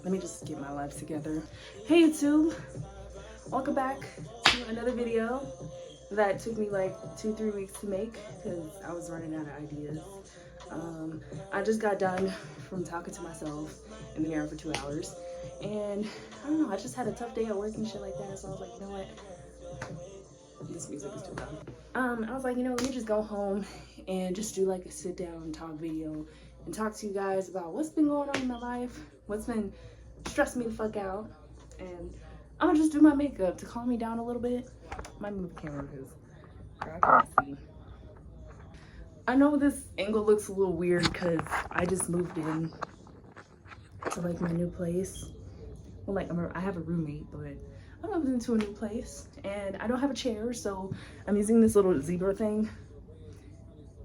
Let me just get my life together. Hey YouTube, welcome back to another video that took me like 2-3 weeks to make because I was running out of ideas. I just got done from talking to myself in the mirror for 2 hours, and I don't know, I just had a tough day at work and shit like that, so I was like, you know what, this music is too loud. I was like, you know, let me just go home and just do like a sit down talk video and talk to you guys about what's been going on in my life, what's been stressing me the fuck out, and I'm gonna just do my makeup to calm me down a little bit. Might move the camera because I can't see. I know this angle looks a little weird because I just moved in to like my new place. Well, like I have a roommate, but I moved into a new place and I don't have a chair, so I'm using this little zebra thing.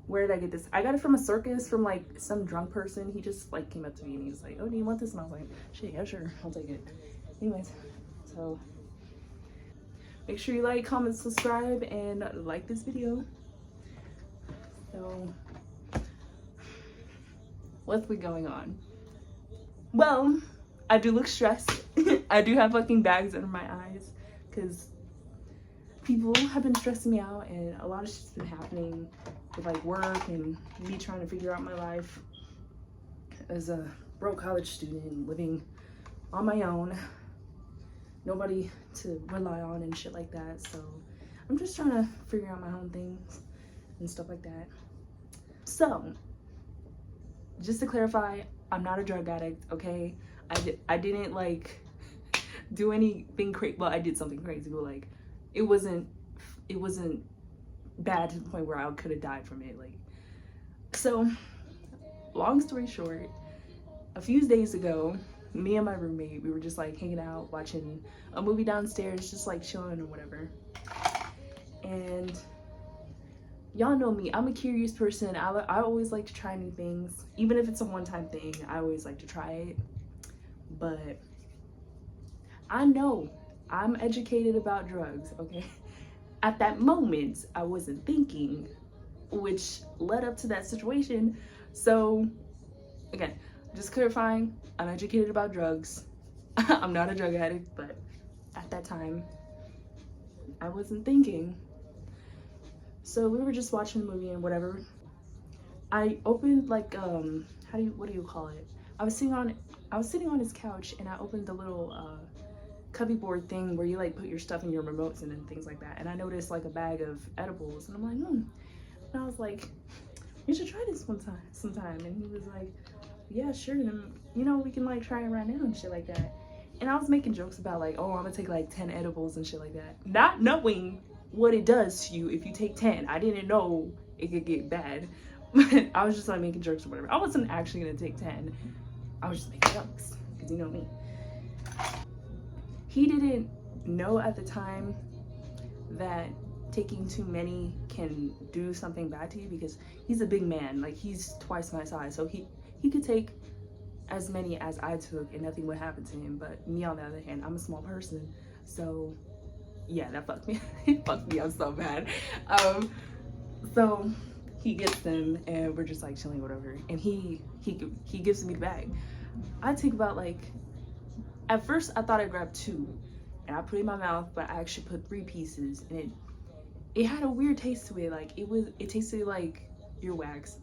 Where did I get this? I got it from a circus from like some drunk person. He just like came up to me and he was like, oh, do you want this? And I was like, shit, yeah, sure, I'll take it. Anyways, so make sure you like, comment, subscribe, and like this video. So what's been going on? Well, I do look stressed. I do have fucking bags under my eyes because people have been stressing me out and a lot of shit's been happening with like work and me trying to figure out my life as a broke college student living on my own, nobody to rely on and shit like that. So I'm just trying to figure out my own things and stuff like that. So just to clarify, I'm not a drug addict, okay? I didn't like do anything crazy. Well, I did something crazy, but like it wasn't bad to the point where I could have died from it. Like, so long story short, a few days ago, me and my roommate, we were just like hanging out watching a movie downstairs, just like chilling or whatever. And y'all know me, I'm a curious person. I always like to try new things, even if it's a one-time thing. I always like to try it. But I know I'm educated about drugs, okay? At that moment, I wasn't thinking, which led up to that situation. So, again, just clarifying, I'm educated about drugs. I'm not a drug addict, but at that time, I wasn't thinking. So we were just watching the movie and whatever. I opened like, what do you call it? I was sitting on his couch and I opened the little, cubby board thing where you like put your stuff in your remotes and things like that, and I noticed like a bag of edibles and I'm like, and I was like, you should try this sometime, and he was like, yeah, sure, and you know, we can like try it right now and shit like that. And I was making jokes about like, oh, I'm gonna take like 10 edibles and shit like that, not knowing what it does to you if you take 10. I didn't know it could get bad, but I was just like making jokes or whatever. I wasn't actually gonna take 10. I was just making jokes because you know me. He didn't know at the time that taking too many can do something bad to you because he's a big man, like he's twice my size, so he could take as many as I took and nothing would happen to him. But me, on the other hand, I'm a small person, so yeah, that fucked me. It fucked me up so bad. So he gets them and we're just like chilling, whatever, and he gives me the bag. I take about like, at first I thought I grabbed 2 and I put it in my mouth, but I actually put 3 pieces, and it had a weird taste to it. Like it tasted like earwax.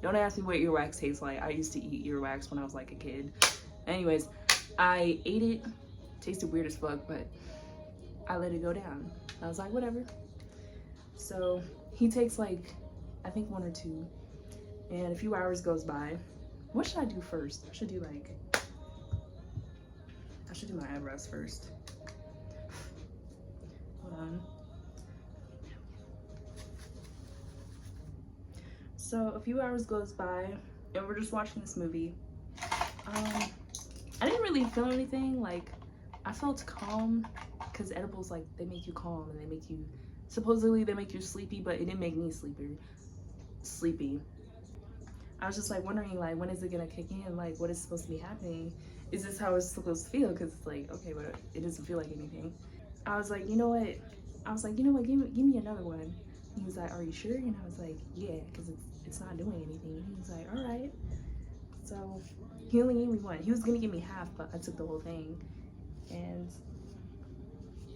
Don't ask me what earwax tastes like. I used to eat earwax when I was like a kid. Anyways, I ate it. Tasted weird as fuck, but I let it go down. I was like, whatever. So he takes like, I think 1 or 2, and a few hours goes by. What should I do first? I should do my eyebrows first. Hold on. So a few hours goes by and we're just watching this movie. I didn't really feel anything. Like, I felt calm because edibles, like, they make you calm and they make you, supposedly they make you sleepy, but it didn't make me sleepy. I was just like wondering, like, when is it gonna kick in? Like, what is supposed to be happening? Is this how it's supposed to feel? Because it's like, okay, but it doesn't feel like anything. I was like, you know what? Give me another one. He was like, are you sure? And I was like, yeah, because it's not doing anything. He was like, all right. So he only gave me one. He was gonna give me half, but I took the whole thing. And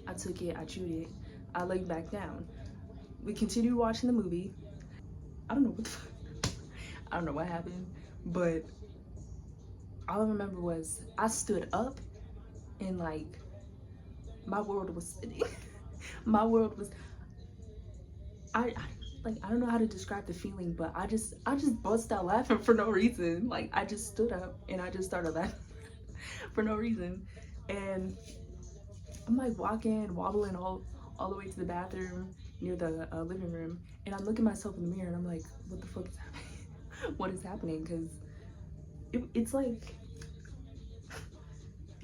I took it, I chewed it, I laid back down. We continued watching the movie. I don't know what the fuck. I don't know what happened, but all I remember was I stood up and like my world was spinning. My world was I like I don't know how to describe the feeling, but I just bust out laughing for no reason. Like I just stood up and I just started laughing for no reason. And I'm like walking, wobbling all the way to the bathroom near the living room, and I'm looking at myself in the mirror and I'm like, what the fuck is happening? What is happening? Because it's like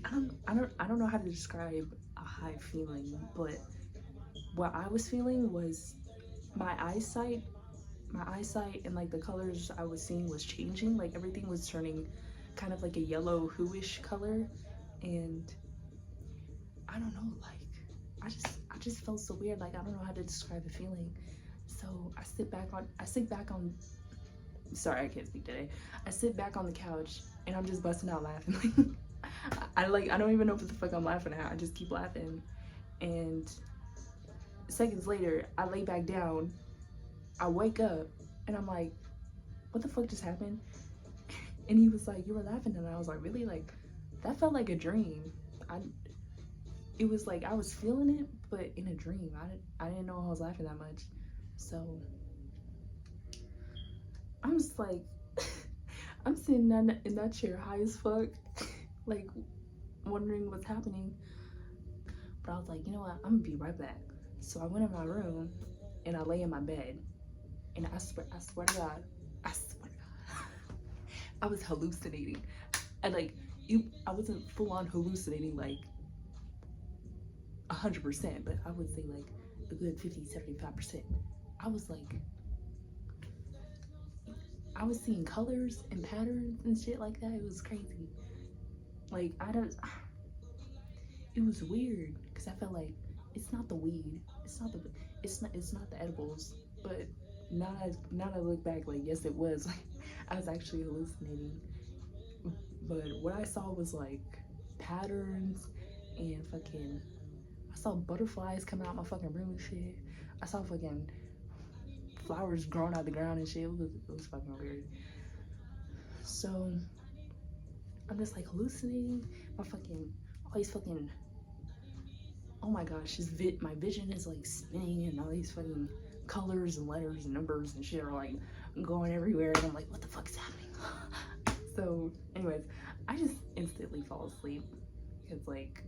I don't know how to describe a high feeling, but what I was feeling was my eyesight and like the colors I was seeing was changing. Like everything was turning kind of like a yellow whoish color, and I don't know, like I just felt so weird. Like I don't know how to describe the feeling. So I sit back on sorry, I can't speak today. I sit back on the couch and I'm just busting out laughing. I don't even know what the fuck I'm laughing at. I just keep laughing. And seconds later, I lay back down. I wake up and I'm like, what the fuck just happened? And he was like, you were laughing. And I was like, really? Like, that felt like a dream. It was like I was feeling it, but in a dream. I didn't know I was laughing that much. So I'm just like, I'm sitting in that chair high as fuck, like wondering what's happening. But I was like, you know what? I'm gonna be right back. So I went in my room and I lay in my bed, and I swear to God, I was hallucinating. And like, I wasn't full on hallucinating like 100%, but I would say like a good 50-75%. I was like, I was seeing colors and patterns and shit like that. It was crazy. Like it was weird because I felt like it's not the weed, it's not the edibles. But now I look back, like yes, it was. Like I was actually hallucinating. But what I saw was like patterns and fucking. I saw butterflies coming out my fucking room and shit. I saw fucking flowers growing out the ground and shit. It was fucking weird. So I'm just like hallucinating. All these fucking, oh my gosh, my vision is like spinning, and all these fucking colors and letters and numbers and shit are like going everywhere, and I'm like, what the fuck is happening? So anyways, I just instantly fall asleep because like,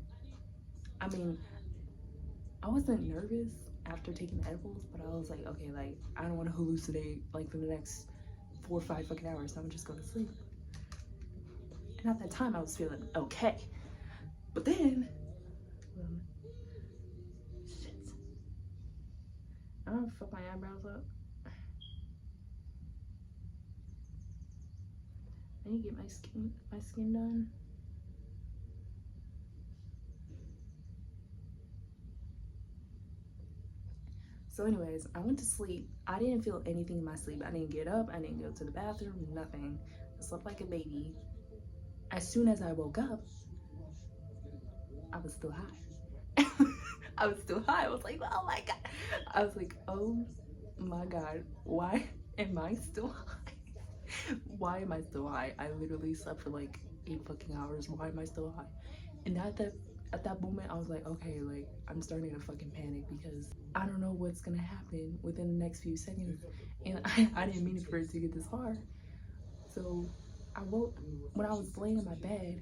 I mean, I wasn't nervous after taking the edibles, but I was like, okay, like I don't want to hallucinate like for the next 4 or 5 fucking hours, so I'm just going to sleep. And at that time I was feeling okay. But then shit, I don't fuck my eyebrows up. I need to get my skin done. So anyways, I went to sleep. I didn't feel anything in my sleep. I didn't get up, I didn't go to the bathroom, nothing. I slept like a baby. As soon as I woke up, I was still high. I was still high. I was like, oh my God. I was like, oh my God, why am I still high? Why am I still high? I literally slept for like 8 fucking hours. Why am I still high? And at that moment, I was like, okay, like I'm starting to fucking panic because I don't know what's gonna happen within the next few seconds. And I didn't mean for it to get this far. So I woke, when I was laying in my bed.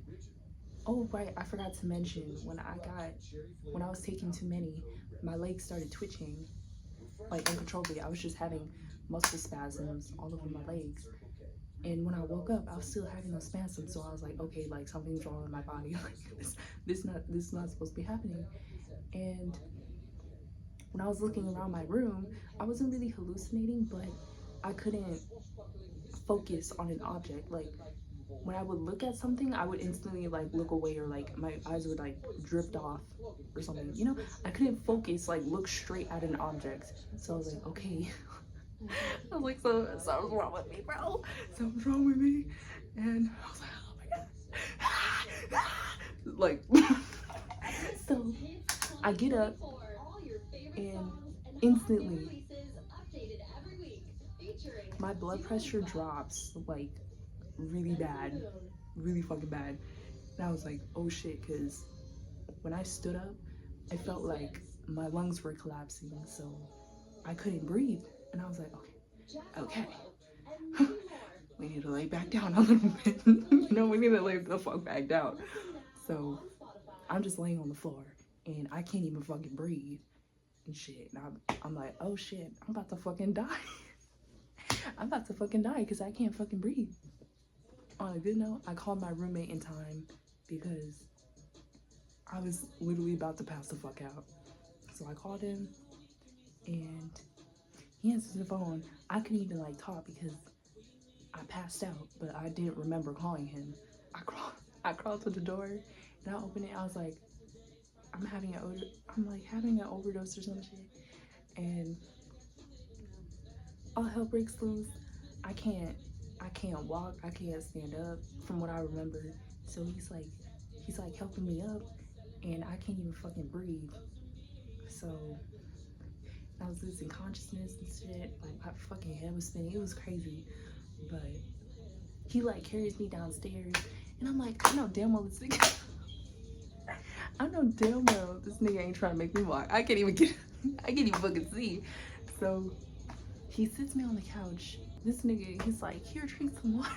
Oh right, I forgot to mention, when I was taking too many, my legs started twitching like uncontrollably. I was just having muscle spasms all over my legs. And when I woke up, I was still having those spasms. So I was like, okay, like something's wrong with my body. Like this is not supposed to be happening. And when I was looking around my room, I wasn't really hallucinating, but I couldn't focus on an object. Like when I would look at something, I would instantly like look away, or like my eyes would like drift off or something, you know? I couldn't focus, like look straight at an object. So I was like, okay. I was like, so something's wrong with me, bro. Something's wrong with me. And I was like, oh my god. Like, so I get up and instantly my blood pressure drops like really bad, really fucking bad. And I was like, oh shit, because when I stood up, I felt like my lungs were collapsing, so I couldn't breathe. And I was like, okay, we need to lay back down a little bit. You know, we need to lay the fuck back down. So I'm just laying on the floor and I can't even fucking breathe and shit. And I'm like, oh shit, I'm about to fucking die. I'm about to fucking die because I can't fucking breathe. On a good note, I called my roommate in time because I was literally about to pass the fuck out. So I called him and he answered the phone. I couldn't even like talk because I passed out, but I didn't remember calling him. I crawled to the door and I opened it. I was like, I'm having an overdose or some shit. And all hell breaks loose. I can't walk, I can't stand up from what I remember. So he's like helping me up and I can't even fucking breathe. So I was losing consciousness and shit. Like my fucking head was spinning. It was crazy. But he like carries me downstairs and I'm like, I know damn well this nigga ain't trying to make me walk. I can't even fucking see. So he sits me on the couch. This nigga, he's like, here, drink some water.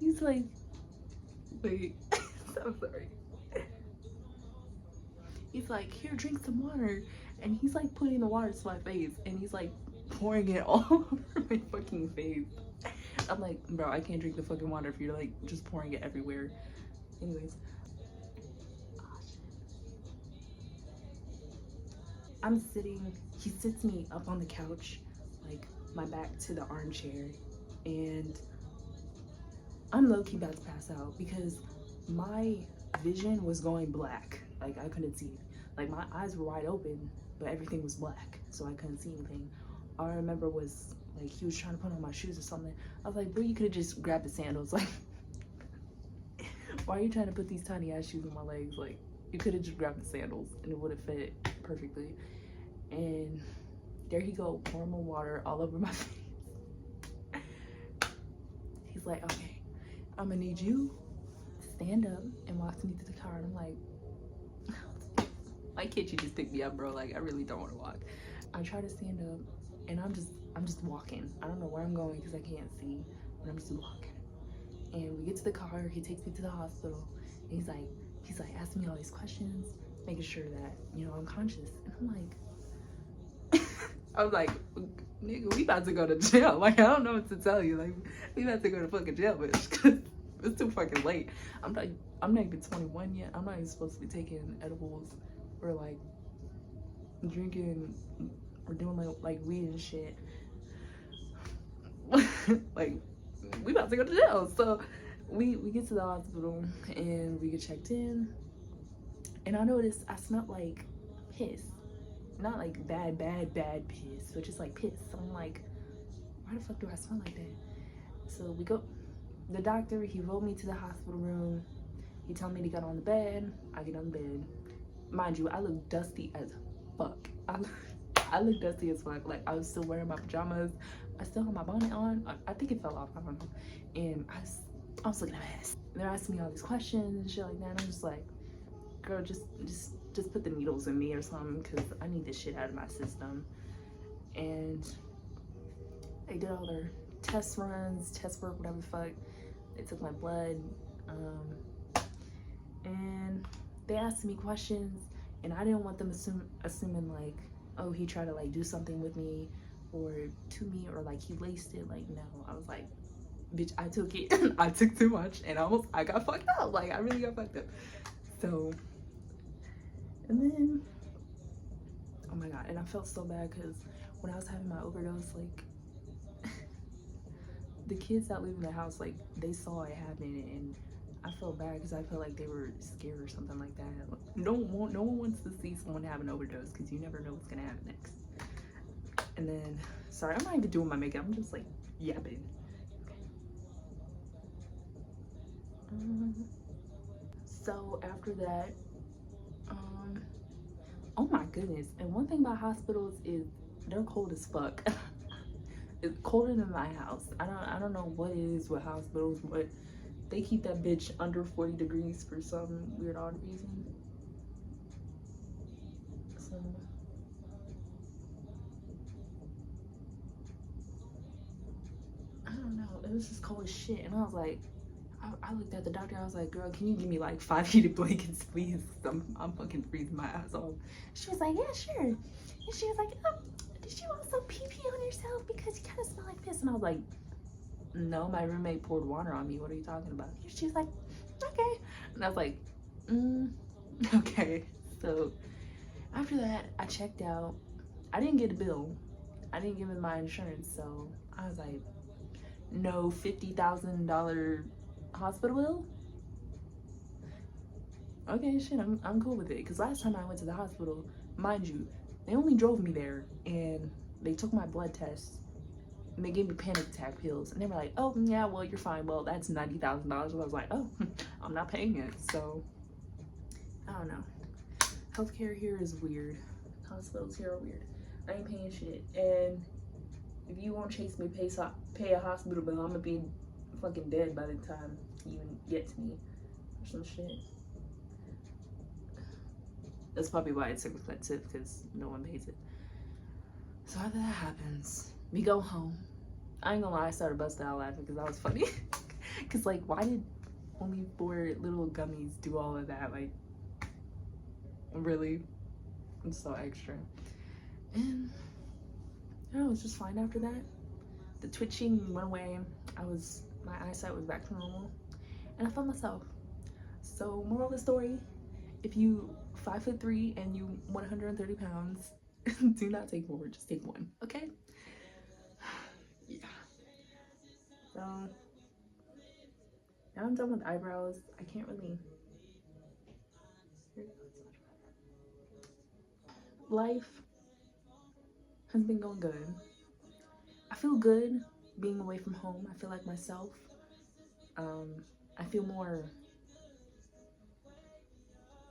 He's like, wait, I'm sorry. He's like, here, drink some water. And he's like putting the water to my face and he's like pouring it all over my fucking face. I'm like, bro, I can't drink the fucking water if you're like just pouring it everywhere. Anyways. I'm sitting, he sits me up on the couch, like my back to the armchair, and I'm low-key about to pass out because my vision was going black. Like I couldn't see. Like my eyes were wide open, but everything was black, so I couldn't see anything. All I remember was like he was trying to put on my shoes or something. I was like, bro, you could have just grabbed the sandals. Like, why are you trying to put these tiny ass shoes on my legs? Like, you could have just grabbed the sandals and it would have fit perfectly. And there he go, pouring more water all over my face. He's like, okay, I'm gonna need you to stand up and walk me to the car. And I'm like, why can't you just pick me up, bro? Like, I really don't want to walk. I try to stand up and I'm just walking. I don't know where I'm going because I can't see, but I'm just walking. And we get to the car, he takes me to the hospital, and he's like asking me all these questions, making sure that, you know, I'm conscious. And I'm like, I was like, nigga, we about to go to jail. Like, I don't know what to tell you. Like, we about to go to fucking jail, bitch, because it's too fucking late. I'm not even 21 yet. I'm not even supposed to be taking edibles or like drinking or doing like weed and shit. Like, we about to go to jail. So we get to the hospital and we get checked in, and I noticed I smelled like piss. Not like bad piss, but just like piss. So I'm like, why the fuck do I smell like that? So we go, the doctor, he rolled me to the hospital room. He told me to get on the bed. I get on the bed. Mind you, I look dusty as fuck. I look dusty as fuck. Like, I was still wearing my pajamas. I still had my bonnet on. I think it fell off, I don't know. And I was looking a mess. They're asking me all these questions and shit like that. And I'm just like, girl, just put the needles in me or something, because I need this shit out of my system. And they did all their test runs, test work, whatever the fuck. They took my blood, and they asked me questions, and I didn't want them assuming like, oh, he tried to like do something with me or to me, or like he laced it. Like, no. I was like, bitch, I took it. I took too much and I got fucked up. Like, I really got fucked up. So, and then, oh my god, and I felt so bad because when I was having my overdose, like, the kids that live in the house, like, they saw it happen, and I felt bad because I felt like they were scared or something like that. No one wants to see someone have an overdose because you never know what's gonna happen next. And then, sorry, I'm not even doing my makeup. I'm just like yapping. So after that, oh my goodness. And one thing about hospitals is they're cold as fuck. It's colder than my house. I don't know what it is with hospitals, but they keep that bitch under 40 degrees for some weird odd reason. So I don't know. It was just cold as shit. And I was like, I looked at the doctor. I was like, girl, can you give me like 5 heated blankets, please? I'm fucking freezing my ass off. She was like, yeah, sure. And she was like, did you also pee pee on yourself because you kind of smell like piss? And I was like, no, my roommate poured water on me. What are you talking about? She was like, okay. And I was like, okay. So after that, I checked out. I didn't get a bill. I didn't give him my insurance. So I was like, no $50,000 hospital bill? Okay, shit, I'm cool with it. Because last time I went to the hospital, mind you, they only drove me there and they took my blood test and they gave me panic attack pills. And they were like, oh, yeah, well, you're fine. Well, that's $90,000. I was like, oh, I'm not paying it. So, I don't know. Healthcare here is weird. Hospitals here are weird. I ain't paying shit. And if you won't chase me pay a hospital bill, I'm gonna be fucking dead by the time you even get to me or some shit. That's probably why it's so expensive, because no one pays it. So after that happens, we go home. I ain't gonna lie, I started busting out laughing because that was funny. Because like, why did only 4 little gummies do all of that? Like, really? It's so extra. And it was just fine after that. The twitching went away. My eyesight was back to normal, and I felt myself. So moral of the story, if you 5'3" and you 130 pounds, do not take 4, just take 1, okay? Yeah. So now I'm done with eyebrows. I can't really. Life has been going good. I feel good being away from home. I feel like myself. I feel more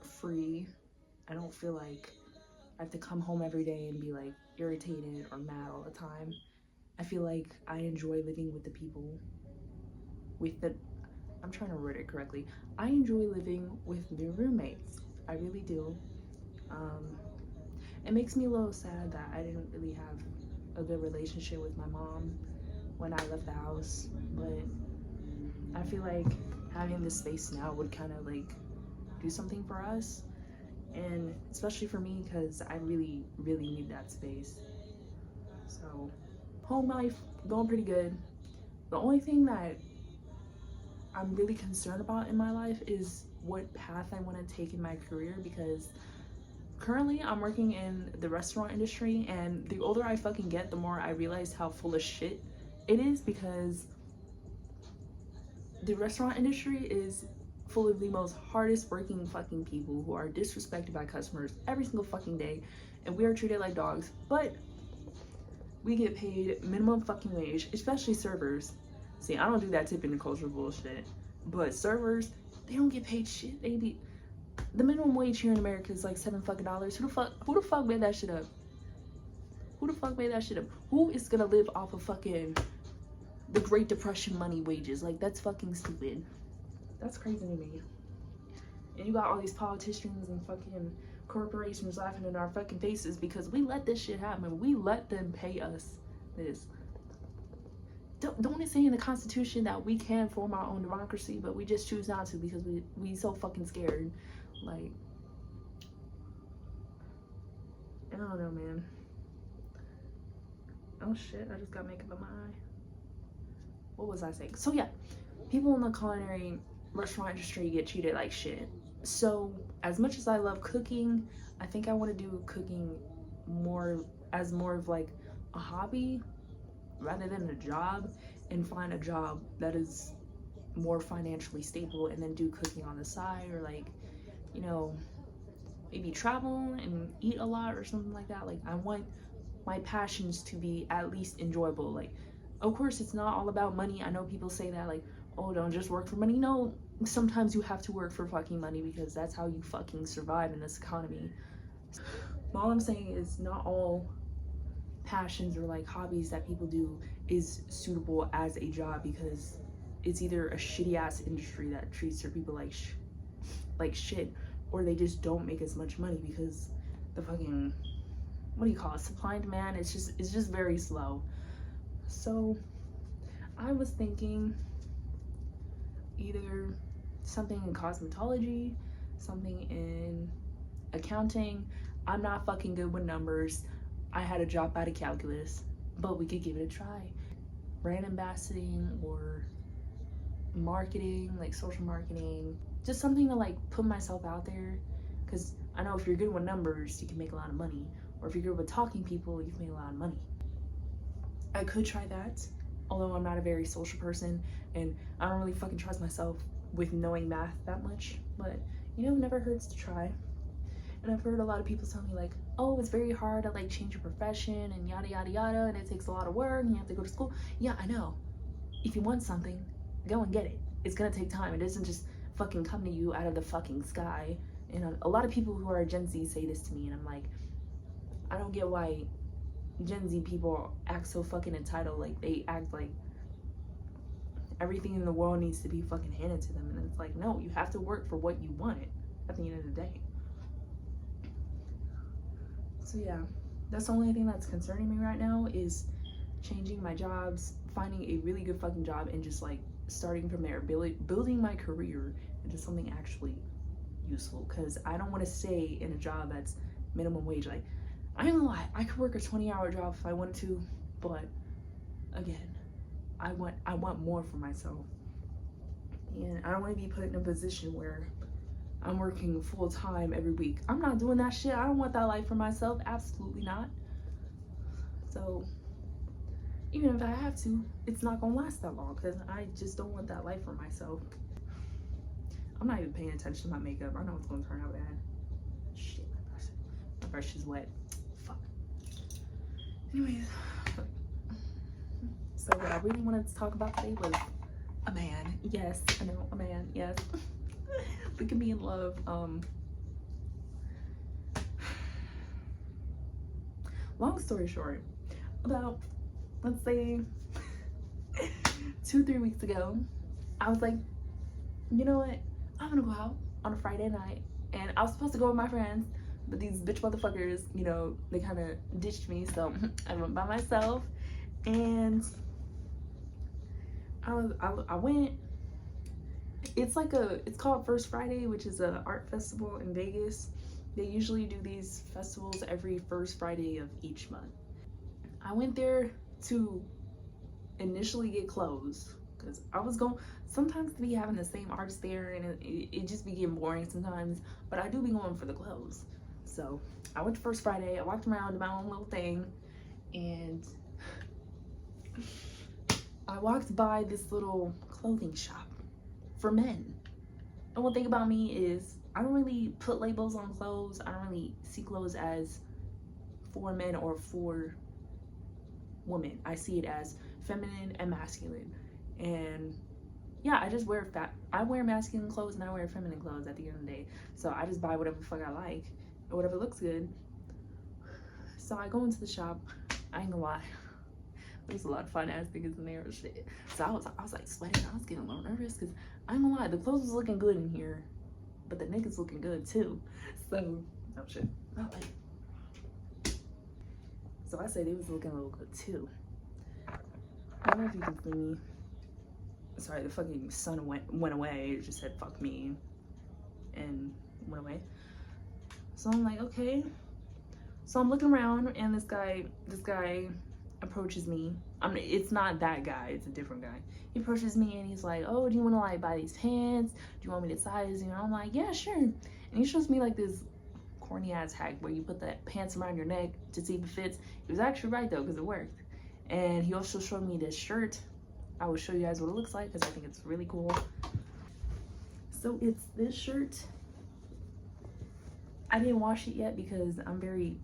free. I don't feel like I have to come home every day and be like irritated or mad all the time. I feel like I enjoy living with the people, I'm trying to word it correctly. I enjoy living with new roommates. I really do. It makes me a little sad that I didn't really have a good relationship with my mom when I left the house, but I feel like having this space now would kind of like do something for us, and especially for me, because I really need that space. So home life going pretty good. The only thing that I'm really concerned about in my life is what path I want to take in my career, because currently I'm working in the restaurant industry, and the older I fucking get, the more I realize how full of shit it is, because the restaurant industry is full of the most hardest working fucking people who are disrespected by customers every single fucking day, and we are treated like dogs, but we get paid minimum fucking wage, especially servers. See, I don't do that tipping and culture bullshit, but servers, they don't get paid shit. The minimum wage here in America is like $7 fucking. Who the fuck made that shit up? Who the fuck made that shit up? Who is gonna live off of fucking the Great Depression money wages? Like, that's fucking stupid. That's crazy to me. And you got all these politicians and fucking corporations laughing in our fucking faces because we let this shit happen. We let them pay us this. Don't it say in the Constitution that we can form our own democracy, but we just choose not to because we so fucking scared? Like, I don't know, man. Oh shit, I just got makeup in my eye. What was I saying? So yeah, people in the culinary restaurant industry get treated like shit. So as much as I love cooking, I think I want to do cooking more of like a hobby rather than a job, and find a job that is more financially stable, and then do cooking on the side, or like, you know, maybe travel and eat a lot or something like that. Like, I want my passions to be at least enjoyable. Like, Of course, it's not all about money. I know people say that, like, oh, don't just work for money. No, sometimes you have to work for fucking money because that's how you fucking survive in this economy. All I'm saying is not all passions or like hobbies that people do is suitable as a job, because it's either a shitty ass industry that treats their people like shit, or they just don't make as much money because the fucking, what do you call it, supply and demand, it's just very slow. So I was thinking either something in cosmetology, something in accounting. I'm not fucking good with numbers. I had to drop out of calculus, but we could give it a try. Brand ambassadoring or marketing, like social marketing, just something to like put myself out there, because I know if you're good with numbers, you can make a lot of money, or if you're good with talking people, you can make a lot of money. I could try that, although I'm not a very social person and I don't really fucking trust myself with knowing math that much, but you know, it never hurts to try. And I've heard a lot of people tell me like, oh, it's very hard to like change your profession and yada yada yada, and it takes a lot of work and you have to go to school. Yeah, I know. If you want something, go and get it. It's gonna take time. It doesn't just fucking come to you out of the fucking sky. And a lot of people who are Gen Z say this to me, and I'm like, I don't get why Gen Z people act so fucking entitled. Like, they act like everything in the world needs to be fucking handed to them, and it's like, no, you have to work for what you want at the end of the day. So yeah, that's the only thing that's concerning me right now, is changing my jobs, finding a really good fucking job, and just like starting from there, building my career into something actually useful, because I don't want to stay in a job that's minimum wage. Like, I ain't gonna lie, I could work a 20-hour job if I wanted to, but again, I want more for myself, and I don't want to be put in a position where I'm working full-time every week. I'm not doing that shit. I don't want that life for myself. Absolutely not. So even if I have to, it's not gonna last that long, because I just don't want that life for myself. I'm not even paying attention to my makeup. I know it's gonna turn out bad. Shit, my brush is wet. Fuck. Anyways, so what I really wanted to talk about today was a man. Yes, I know, a man. Yes. We can be in love. Long story short, about, let's say 2-3 weeks ago, I was like, you know what, I'm gonna go out on a Friday night, and I was supposed to go with my friends, but these bitch motherfuckers, you know, they kind of ditched me, so I went by myself. And I went. It's like it's called First Friday, which is an art festival in Vegas. They usually do these festivals every first Friday of each month. I went there to initially get clothes, because I was going, sometimes we having the same arts there, and it just be getting boring sometimes, but I do be going for the clothes. So I went to First Friday, I walked around, did my own little thing, and I walked by this little clothing shop for men. And one thing about me is I don't really put labels on clothes. I don't really see clothes as for men or for women. I see it as feminine and masculine. And yeah, I just wear I wear masculine clothes and I wear feminine clothes at the end of the day. So I just buy whatever the fuck I like or whatever looks good. So I go into the shop. I ain't gonna lie, there's a lot of fun ass niggas in there and shit. So I was like sweating. I was getting a little nervous, because I ain't gonna lie, the clothes was looking good in here, but the niggas looking good too. So oh shit, not like. So I said they was looking a little good too. I don't know if you can see me. Sorry, the fucking sun went away. It just said fuck me and went away. So I'm like, okay. So I'm looking around, and this guy approaches me. It's not that guy, it's a different guy. He approaches me and he's like, oh, do you want to like buy these pants? Do you want me to size you? And I'm like, yeah, sure. And he shows me like this corny ass hack where you put the pants around your neck to see if it fits. It was actually right though, because it worked. And he also showed me this shirt. I will show you guys what it looks like, because I think it's really cool. So it's this shirt. I didn't wash it yet because I'm very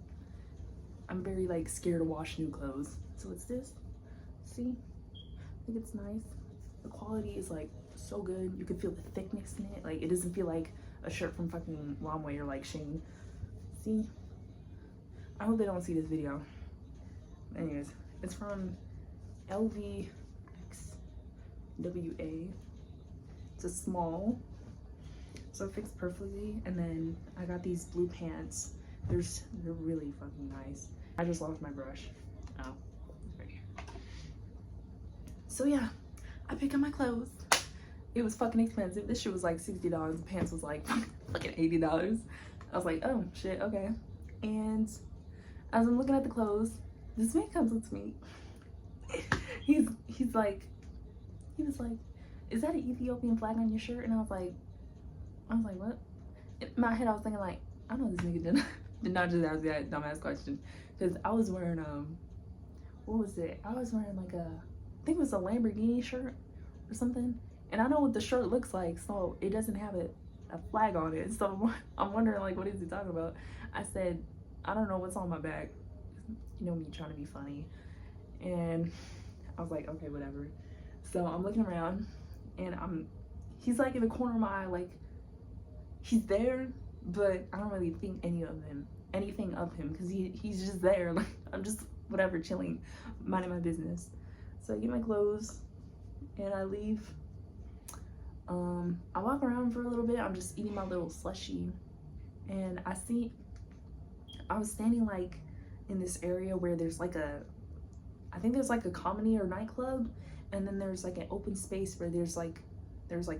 like scared to wash new clothes. So it's this, see? think it's nice. The quality is like so good. You can feel the thickness in it. Like it doesn't feel like a shirt from fucking Longway or like Shane. See? I hope they don't see this video. Anyways, it's from LVXWA. It's a small, so it fits perfectly. And then I got these blue pants. They're really fucking nice. I just lost my brush. Oh, it's right here. So yeah, I picked up my clothes. It was fucking expensive. This shit was like $60. The pants was like fucking $80. I was like, oh shit, okay. And as I'm looking at the clothes, this man comes up to me. He was like, is that an Ethiopian flag on your shirt? And I was like, what? In my head, I was thinking like, I know this nigga did not just ask that dumbass question, because I was wearing what was it? I was wearing like I think it was a Lamborghini shirt or something, and I know what the shirt looks like, so it doesn't have a flag on it. So I'm wondering like, what is he talking about? I said, I don't know what's on my back. You know me trying to be funny, and I was like, okay, whatever. So I'm looking around, and he's like in the corner of my eye, like he's there, but I don't really think anything of him, because he's just there. Like I'm just whatever, chilling, minding my business. So I get my clothes and I leave. I walk around for a little bit. I'm just eating my little slushie, and I was standing like in this area where there's like I think there's like a comedy or nightclub, and then there's like an open space where there's like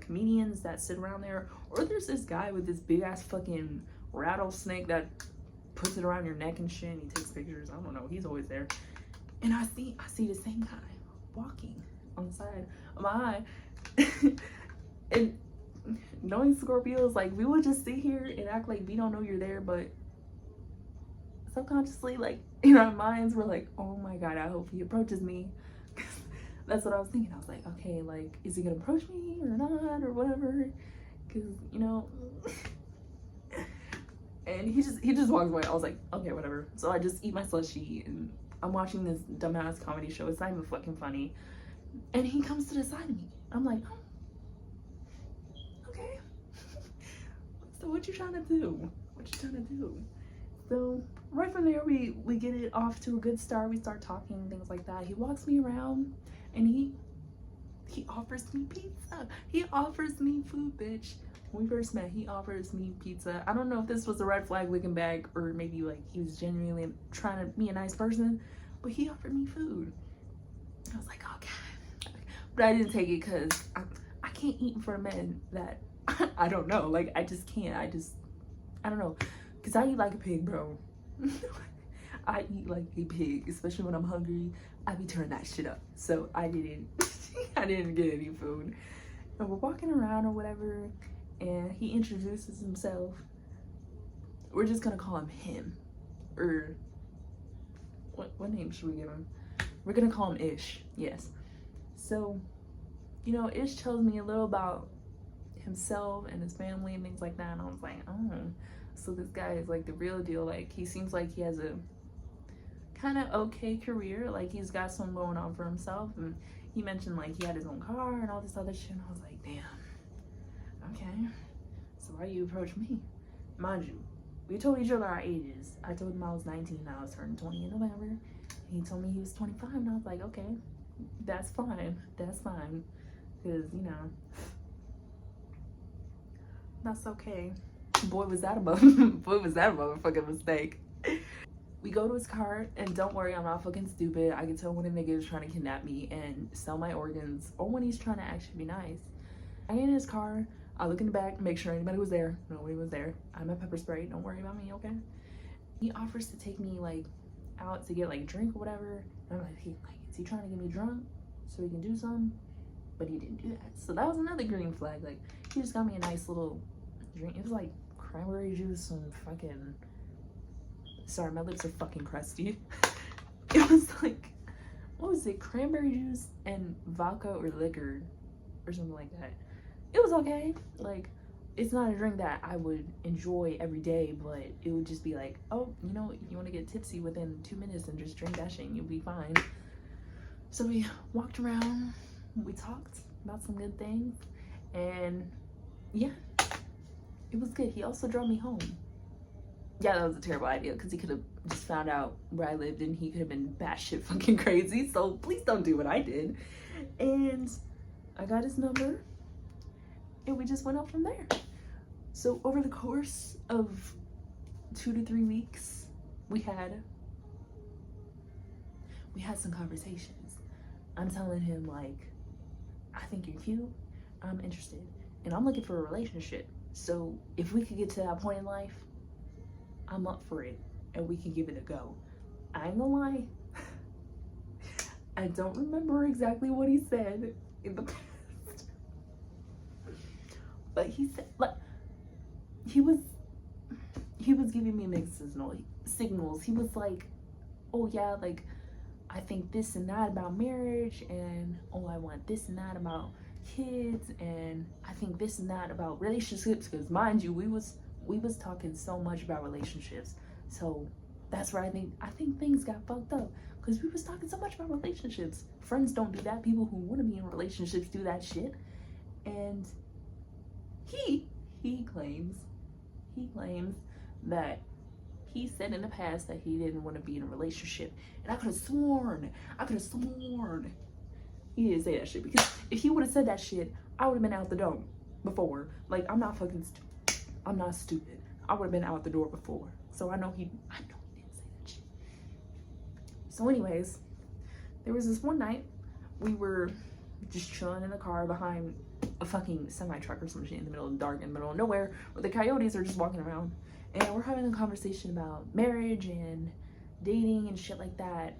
comedians that sit around there, or there's this guy with this big ass fucking rattlesnake that puts it around your neck and shit, and he takes pictures. I don't know, he's always there. And I see the same guy walking on the side of my eye. And knowing Scorpios, like we would just sit here and act like we don't know you're there, but subconsciously, like in our minds, we're like, oh my god, I hope he approaches me. That's what I was thinking. I was like, okay, like, is he gonna approach me or not, or whatever? Because, you know. And he just walks away. I was like, okay, whatever. So I just eat my slushie and I'm watching this dumbass comedy show. It's not even fucking funny. And he comes to the side of me. I'm like, oh, okay. So what you trying to do? So right from there, we get it off to a good start. We start talking, things like that. He walks me around and he offers me pizza. He offers me food, bitch. When we first met, he offers me pizza. I don't know if this was a red flag looking back, or maybe like he was genuinely trying to be a nice person, but he offered me food. I was like, okay. But I didn't take it because I can't eat in front of men that I don't know. Like, I just can't. I don't know. Because I eat like a pig, bro. I eat like a pig, especially when I'm hungry. I be turning that shit up. So I didn't get any food. And we're walking around or whatever, and he introduces himself. We're just gonna call him. Or what name should we give him? We're gonna call him Ish. Yes. So, you know, Ish tells me a little about himself and his family and things like that, and I was like, oh, so this guy is like the real deal. Like, he seems like he has a kind of okay career. Like, he's got something going on for himself, and he mentioned like he had his own car and all this other shit, and I was like, damn, okay, so why you approach me? Mind you, we told each other our ages. I told him I was 19, I was turning 20 in November, and he told me he was 25, and I was like, okay, that's fine, because, you know, that's okay. Boy, was that a motherfucking mistake. We go to his car, and don't worry, I'm not fucking stupid. I can tell when a nigga is trying to kidnap me and sell my organs, or when he's trying to actually be nice. I get in his car, I look in the back, make sure anybody was there. Nobody was there. I have my pepper spray, don't worry about me, okay? He offers to take me like out to get like a drink or whatever. And I'm like, is he trying to get me drunk so he can do something? But he didn't do that. So that was another green flag. Like, he just got me a nice little drink. It was like cranberry juice and fucking, sorry, my lips are fucking crusty. It was like, what was it, cranberry juice and vodka or liquor or something like that. It was okay. Like, it's not a drink that I would enjoy every day, but it would just be like, oh, you know, if you want to get tipsy within 2 minutes and just drink that shit and you'll be fine. So we walked around, we talked about some good things, and yeah, it was good. He also drove me home. Yeah, that was a terrible idea because he could have just found out where I lived and he could have been batshit fucking crazy. So please don't do what I did. And I got his number and we just went up from there. So over the course of 2 to 3 weeks, we had some conversations. I'm telling him, like, I think you're cute, I'm interested, and I'm looking for a relationship. So if we could get to that point in life, I'm up for it and we can give it a go. I ain't gonna lie, I don't remember exactly what he said in the past, but he said, like, he was giving me mixed signals. He was like, oh yeah, like, I think this and that about marriage, and oh, I want this and that about kids, and I think this and that about relationships, because mind you, we was talking so much about relationships. So that's where I think things got fucked up, because we was talking so much about relationships. Friends don't do that. People who want to be in relationships do that shit. And he claims that he said in the past that he didn't want to be in a relationship, and I could have sworn he didn't say that shit, because if he would have said that shit, I would have been out the door before. Like, I'm not stupid. I would have been out the door before. So I know he didn't say that shit. So anyways, there was this one night we were just chilling in the car behind a fucking semi-truck or some shit in the middle of the dark, in the middle of nowhere, where the coyotes are just walking around, and we're having a conversation about marriage and dating and shit like that.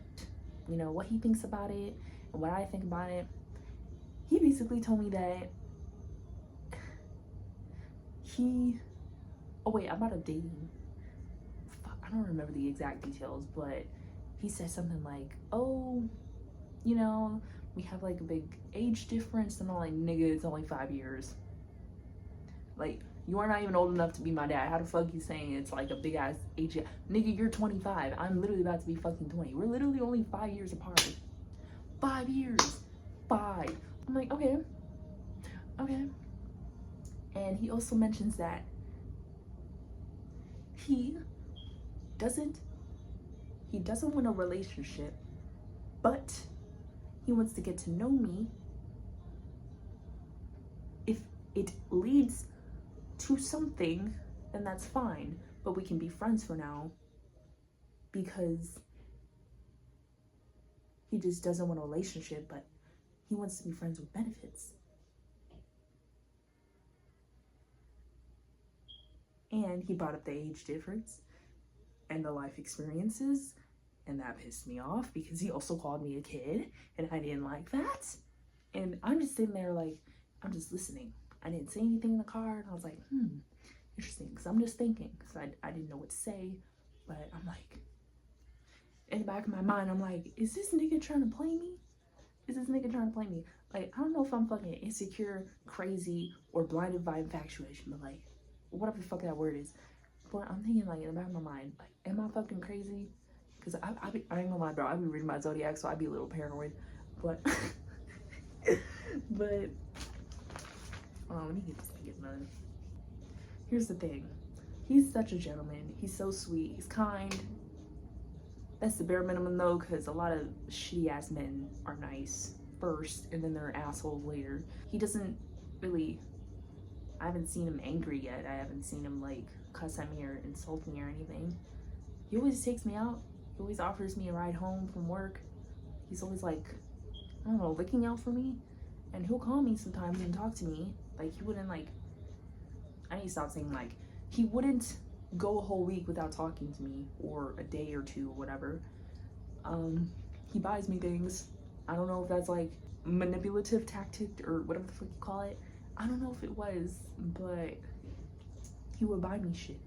You know, what he thinks about it and what I think about it. He basically told me that about a dating. Fuck, I don't remember the exact details, but he said something like, oh, you know, we have like a big age difference, and I'm like, nigga, it's only 5 years. Like, you are not even old enough to be my dad. How the fuck you saying it's like a big ass age? Nigga, you're 25. I'm literally about to be fucking 20. We're literally only 5 years apart. 5 years. 5. I'm like, okay. And he also mentions that he doesn't want a relationship, but he wants to get to know me. If it leads to something, then that's fine, but we can be friends for now, because he just doesn't want a relationship, but he wants to be friends with benefits. And he brought up the age difference and the life experiences, and that pissed me off, because he also called me a kid, and I didn't like that. And I'm just sitting there like, I'm just listening. I didn't say anything in the car, and I was like, interesting, because I'm just thinking, because I didn't know what to say. But I'm like, in the back of my mind, I'm like, is this nigga trying to play me? Like, I don't know if I'm fucking insecure, crazy, or blinded by infatuation, but like, whatever the fuck that word is. But I'm thinking, like, in the back of my mind, like, am I fucking crazy? Because I ain't gonna lie, bro, I be reading my zodiac, so I be a little paranoid. But let me get this nigga done. Here's the thing. He's such a gentleman. He's so sweet. He's kind. That's the bare minimum, though, because a lot of shitty-ass men are nice first, and then they're assholes later. He doesn't really... I haven't seen him angry yet. I haven't seen him, like, cuss at me or insult me or anything. He always takes me out. He always offers me a ride home from work. He's always, like, I don't know, looking out for me. And he'll call me sometimes and talk to me. Like, he wouldn't, like... I need to stop saying, like... He wouldn't go a whole week without talking to me, or a day or two, or whatever. He buys me things. I don't know if that's, like, manipulative tactic or whatever the fuck you call it. I don't know if it was, but he would buy me shit,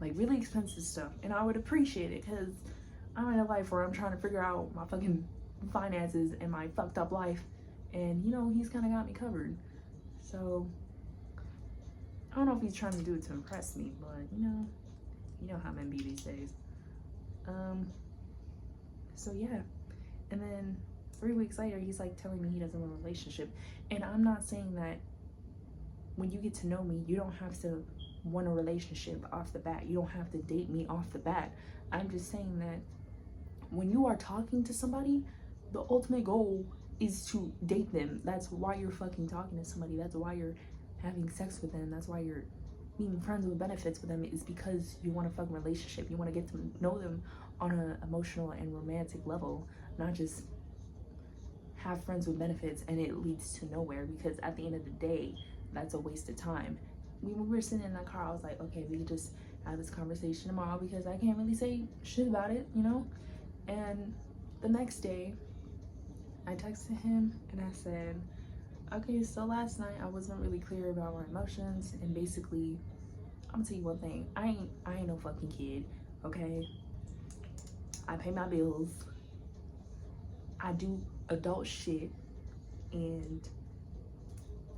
like really expensive stuff, and I would appreciate it, because I'm in a life where I'm trying to figure out my fucking finances and my fucked up life, and you know, he's kind of got me covered. So I don't know if he's trying to do it to impress me, but you know how men be these days. So yeah, and then 3 weeks later, he's like telling me he doesn't want a relationship. And I'm not saying that when you get to know me, you don't have to want a relationship off the bat. You don't have to date me off the bat. I'm just saying that when you are talking to somebody, the ultimate goal is to date them. That's why you're fucking talking to somebody. That's why you're having sex with them. That's why you're being friends with benefits with them, is because you want a fucking relationship. You want to get to know them on an emotional and romantic level, not just have friends with benefits and it leads to nowhere, because at the end of the day, that's a waste of time. When we were sitting in that car, I was like, okay, we could just have this conversation tomorrow because I can't really say shit about it, you know? And the next day, I texted him and I said, okay, so last night I wasn't really clear about my emotions, and basically, I'm gonna tell you one thing, I ain't no fucking kid, okay? I pay my bills, I do adult shit, and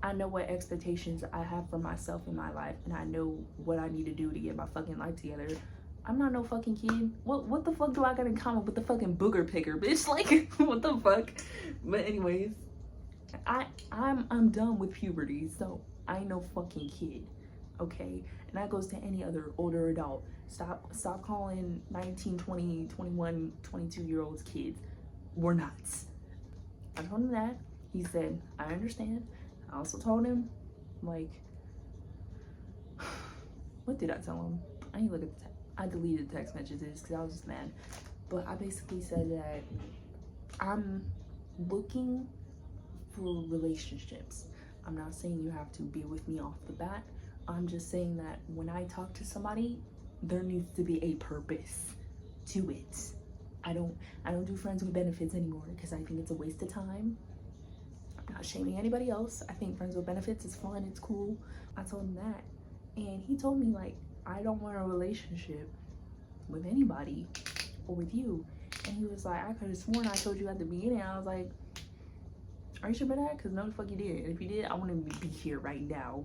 I know what expectations I have for myself in my life, and I know what I need to do to get my fucking life together. I'm not no fucking kid. What the fuck do I got in common with the fucking booger picker, bitch? Like, what the fuck? But anyways, I'm done with puberty, so I ain't no fucking kid, okay? And that goes to any other older adult. Stop calling 19, 20, 21, 22-year-olds kids. We're not. I told him that. He said, I understand. I also told him, like, what did I tell him? I didn't look at the I deleted the text messages because I was just mad. But I basically said that I'm looking for relationships. I'm not saying you have to be with me off the bat. I'm just saying that when I talk to somebody, there needs to be a purpose to it. I don't do friends with benefits anymore because I think it's a waste of time. I'm not shaming anybody else. I think friends with benefits is fun, it's cool. I told him that, and he told me, like, I don't want a relationship with anybody or with you. And he was like, I could have sworn I told you at the beginning. I was like, are you sure about that? Because no, the fuck you did. And if you did, I wouldn't be here right now.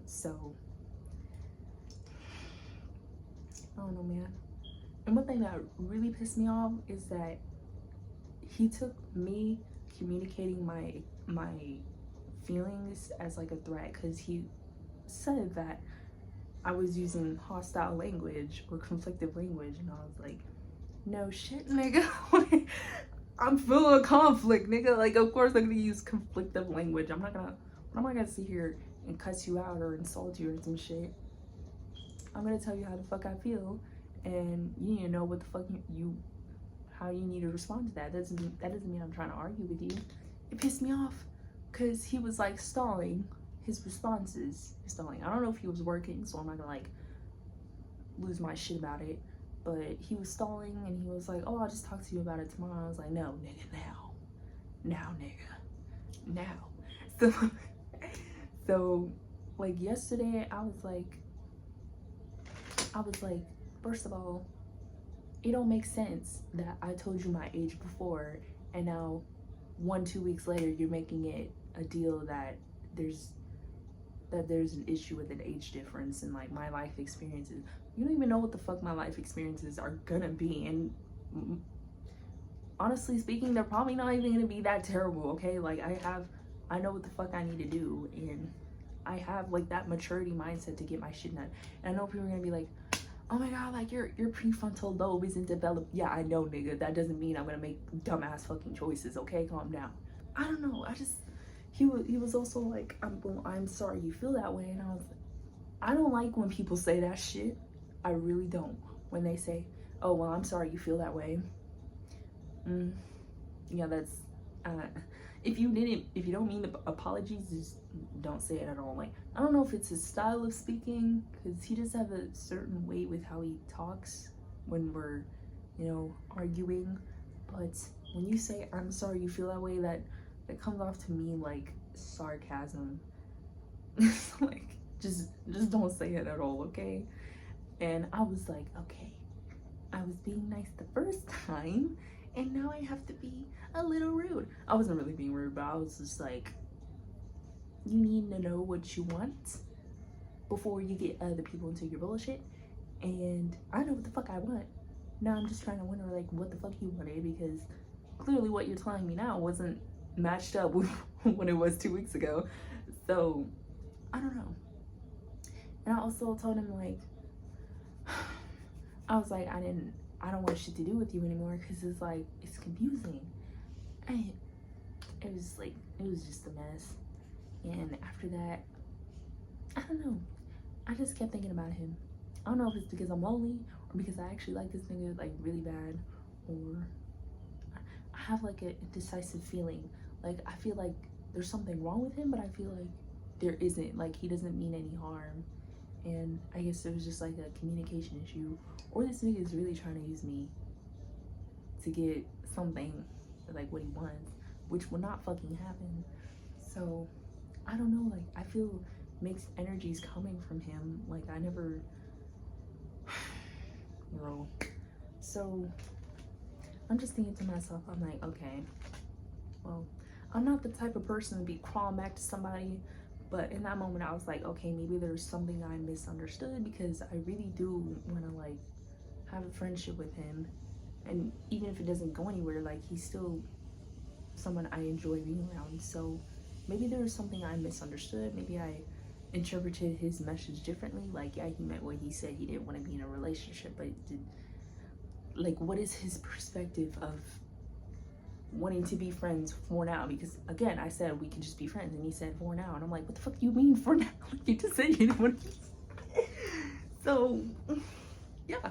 So, I don't know, man. And one thing that really pissed me off is that he took me communicating my feelings as like a threat, because he said that I was using hostile language or conflictive language, and I was like, no shit, nigga. I'm feeling conflict, nigga. Like, of course I'm gonna use conflictive language. I'm not gonna sit here and cuss you out or insult you or some shit. I'm gonna tell you how the fuck I feel, and you need to know what the fuck how you need to respond to that. That doesn't mean I'm trying to argue with you. It pissed me off because he was like stalling his responses. I don't know if he was working, so I'm not gonna like lose my shit about it, but he was stalling and he was like, oh, I'll just talk to you about it tomorrow. I was like, no, nigga, now, nigga, now. So like yesterday, I was like, first of all, it don't make sense that I told you my age before, and now 1-2 weeks later you're making it a deal that there's an issue with an age difference and like my life experiences. You don't even know what the fuck my life experiences are gonna be, and honestly speaking, they're probably not even gonna be that terrible, okay? Like, I know what the fuck I need to do, and I have like that maturity mindset to get my shit done. And I know people are gonna be like, oh my god, like your prefrontal lobe isn't developed. Yeah, I know, nigga. That doesn't mean I'm gonna make dumbass fucking choices, okay? Calm down. I don't know, he was also like, I'm sorry you feel that way, and I was like, I don't like when people say that shit. I really don't. When they say, oh, well, I'm sorry you feel that way. Yeah, that's, if you don't mean the apologies, just don't say it at all. Like, I don't know if it's his style of speaking, because he just have a certain way with how he talks when we're, you know, arguing. But when you say, I'm sorry you feel that way, that comes off to me like sarcasm. Like, just don't say it at all, okay? And I was like, okay, I was being nice the first time, and now I have to be a little rude. I wasn't really being rude, but I was just like, you need to know what you want before you get other people into your bullshit. And I know what the fuck I want. Now I'm just trying to wonder, like, what the fuck you wanted, because clearly what you're telling me now wasn't matched up with what it was 2 weeks ago. So I don't know. And I also told him, like, I was like, I don't want shit to do with you anymore because it's like, it's confusing. And it was like, it was just a mess. And after that, I don't know, I just kept thinking about him. I don't know if it's because I'm lonely or because I actually like this nigga like really bad, or I have like a indecisive feeling. Like I feel like there's something wrong with him, but I feel like there isn't. Like he doesn't mean any harm. And I guess it was just like a communication issue, or this nigga is really trying to use me to get something like what he wants, which will not fucking happen. So I don't know, like I feel mixed energies coming from him. Like I never bro. So I'm just thinking to myself, I'm like, okay, well, I'm not the type of person to be crawling back to somebody, but in that moment I was like, okay, maybe there's something I misunderstood, because I really do want to like have a friendship with him. And even if it doesn't go anywhere, like he's still someone I enjoy being around. So maybe there was something I misunderstood. Maybe I interpreted his message differently. Like, yeah, he meant what he said. He didn't want to be in a relationship, but like, what is his perspective of wanting to be friends for now? Because again, I said we can just be friends, and he said for now, and I'm like, what the fuck do you mean for now? You just said you didn't want to. So yeah,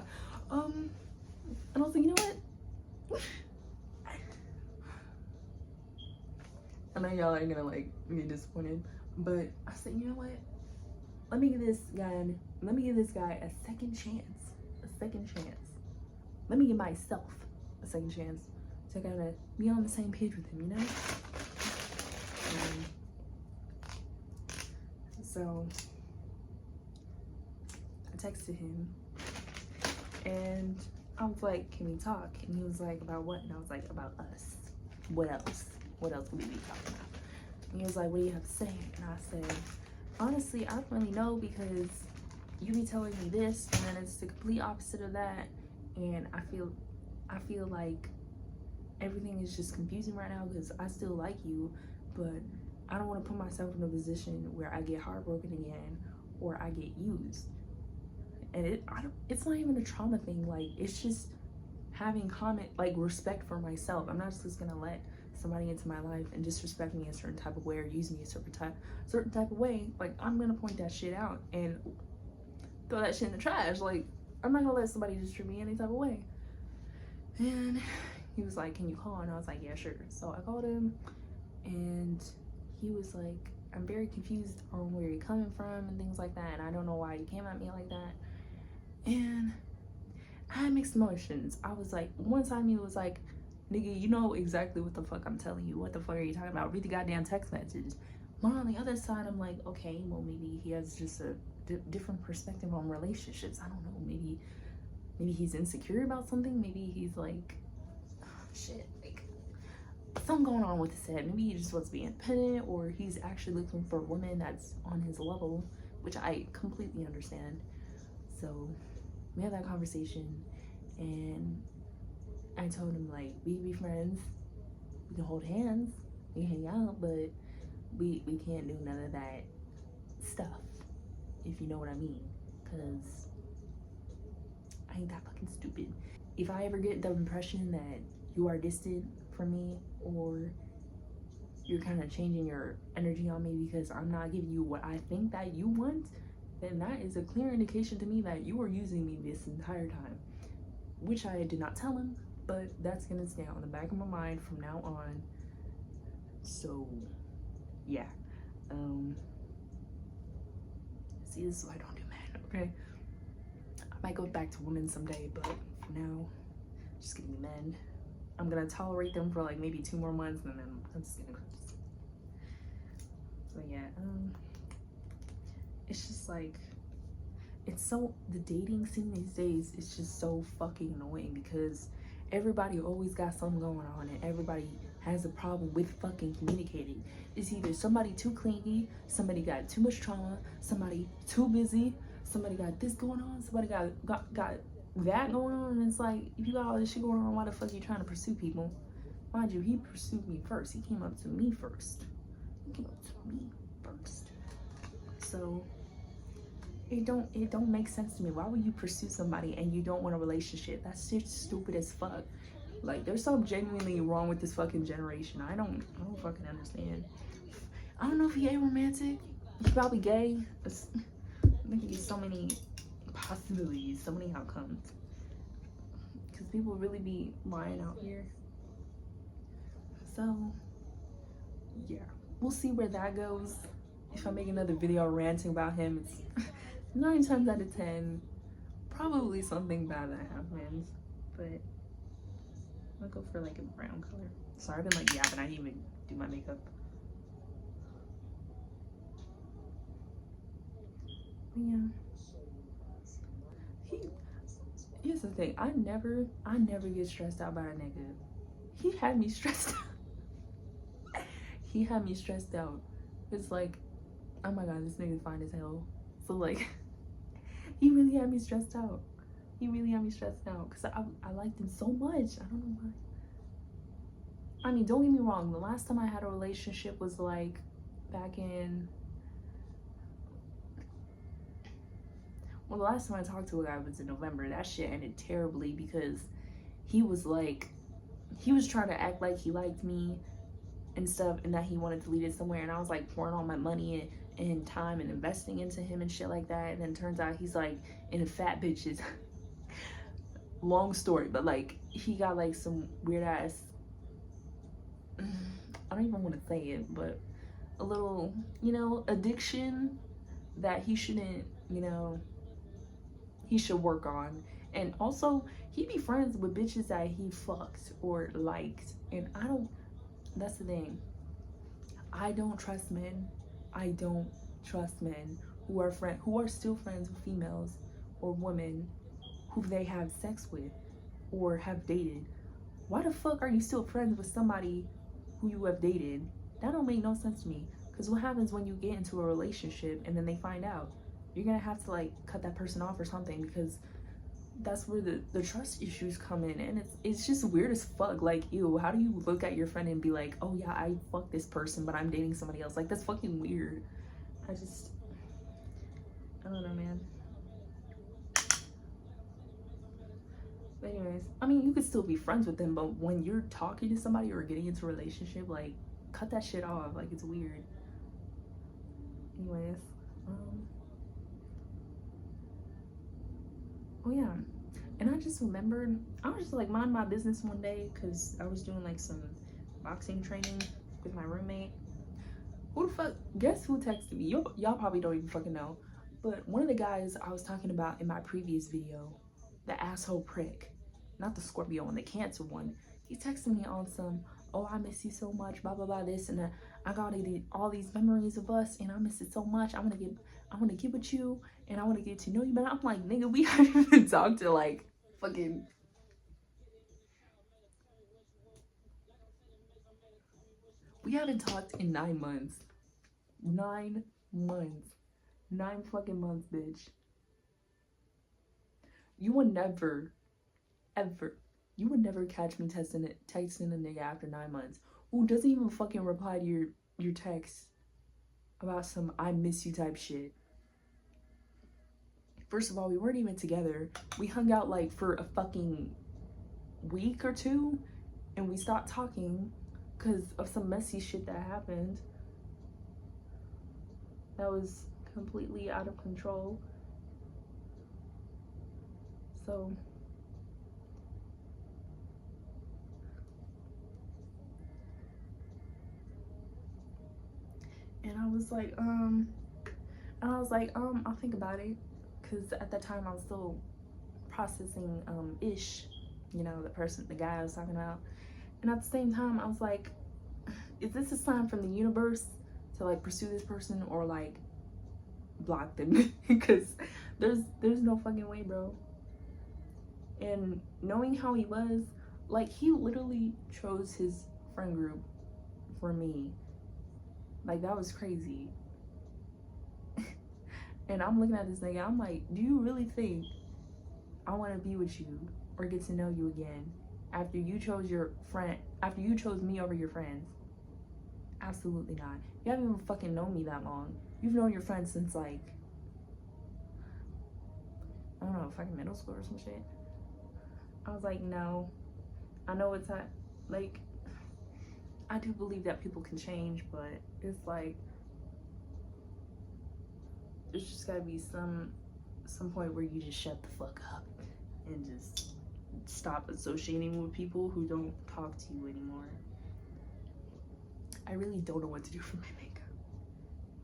and I was like, you know what? I know y'all are gonna like be disappointed, but I said, you know what? Let me give this guy a second chance. A second chance. Let me give myself a second chance to kind of be on the same page with him, you know? So I texted him and I was like, can we talk? And he was like, about what? And I was like, about us. What else? What else would we be talking about? And he was like, what do you have to say? And I said, honestly, I don't really know, because you be telling me this and then it's the complete opposite of that. And I feel like everything is just confusing right now, because I still like you, but I don't want to put myself in a position where I get heartbroken again or I get used. And it's not even a trauma thing. Like, it's just having respect for myself. I'm not just gonna let somebody into my life and disrespect me a certain type of way or use me a certain type of way. Like, I'm gonna point that shit out and throw that shit in the trash. Like, I'm not gonna let somebody just treat me any type of way. And he was like, can you call? And I was like, yeah, sure. So I called him and he was like, I'm very confused on where you're coming from and things like that, and I don't know why you came at me like that. And I had mixed emotions. I was like, one time he was like, nigga, you know exactly what the fuck I'm telling you. What the fuck are you talking about? Read the goddamn text message. But on the other side, I'm like, okay, well, maybe he has just a different perspective on relationships. I don't know. Maybe he's insecure about something. Maybe he's like, oh, shit, like something going on with his head. Maybe he just wants to be independent, or he's actually looking for a woman that's on his level, which I completely understand. So we had that conversation, and I told him, like, we can be friends, we can hold hands, we can hang out, but we can't do none of that stuff, if you know what I mean, because I ain't that fucking stupid. If I ever get the impression that you are distant from me, or you're kind of changing your energy on me because I'm not giving you what I think that you want, then that is a clear indication to me that you are using me this entire time, which I did not tell him, but that's gonna stay on the back of my mind from now on. So yeah, see, this is why I don't do men, okay? I might go back to women someday, but for now, just gonna be men. I'm gonna tolerate them for like maybe 2 more months, and then I'm just gonna quit. So yeah, it's just like, the dating scene these days is just so fucking annoying, because everybody always got something going on, and everybody has a problem with fucking communicating. It's either somebody too clingy, somebody got too much trauma, somebody too busy, somebody got this going on, somebody got that going on, and it's like, if you got all this shit going on, why the fuck are you trying to pursue people? Mind you, he pursued me first. He came up to me first. So it don't make sense to me. Why would you pursue somebody and you don't want a relationship? That's just stupid as fuck. Like, there's something genuinely wrong with this fucking generation. I don't fucking understand. I don't know if he aromantic. He's probably gay. I think there's so many possibilities, so many outcomes. Because people really be lying out here. So, yeah. We'll see where that goes. If I make another video ranting about him, it's 9 times out of 10 probably something bad that happens. But I'll go for like a brown color. Sorry, I've been like yapping. I didn't even do my makeup. But yeah. Here's the thing. I never get stressed out by a nigga. He had me stressed out. He had me stressed out. It's like, oh my god, this nigga's fine as hell. So like, he really had me stressed out. He really had me stressed out because I liked him so much. I don't know why. I mean, don't get me wrong. The last time I had a relationship was like back in... Well, the last time I talked to a guy was in November. That shit ended terribly because he was trying to act like he liked me and stuff, and that he wanted to lead it somewhere, and I was like pouring all my money and time and investing into him and shit like that, and then turns out he's like into fat bitches. Long story, but like he got like some weird ass, I don't even want to say it, but a little, you know, addiction that he shouldn't, you know, he should work on. And also he be friends with bitches that he fucked or liked, and I don't, that's the thing. I don't trust men. I don't trust men who are still friends with females or women who they have sex with or have dated. Why the fuck are you still friends with somebody who you have dated? That don't make no sense to me. Because what happens when you get into a relationship and then they find out? You're gonna have to like cut that person off or something, because that's where the trust issues come in, and it's just weird as fuck. Like, ew, how do you look at your friend and be like, oh yeah, I fucked this person but I'm dating somebody else? Like, that's fucking weird. I don't know, man. But anyways, I mean, you could still be friends with them, but when you're talking to somebody or getting into a relationship, like, cut that shit off. Like, it's weird. Anyways, oh yeah, and I just remembered, I was just like mind my business one day because I was doing like some boxing training with my roommate. Who the fuck, guess who texted me? Y'all probably don't even fucking know, but one of the guys I was talking about in my previous video, the asshole prick, not the Scorpio one, the Cancer one, he texted me on some, oh, I miss you so much, blah blah blah, this and that. I got all these memories of us and I miss it so much. I want to get with you and I want to get to know you. But I'm like, nigga, we haven't even talked to like fucking, we haven't talked in 9 months. 9 months. 9 fucking months, bitch. You would never, ever, you would never catch me texting a nigga after 9 months who doesn't even fucking reply to your text about some I miss you type shit. First of all, we weren't even together. We hung out like for a fucking week or two and we stopped talking because of some messy shit that happened that was completely out of control. So and I was like, I'll think about it, because at that time I was still processing Ish, you know, the guy I was talking about. And at the same time I was like, is this a sign from the universe to like pursue this person or like block them? Because there's no fucking way, bro. And knowing how he was, like, he literally chose his friend group for me. Like, that was crazy. And I'm looking at this nigga, I'm like, do you really think I want to be with you or get to know you again after you chose me over your friends? Absolutely not. You haven't even fucking known me that long. You've known your friends since like, I don't know, fucking middle school or some shit. I was like, no. I know it's not, like, I do believe that people can change, but it's like, there's just gotta be some point where you just shut the fuck up and just stop associating with people who don't talk to you anymore. I really don't know what to do for my makeup,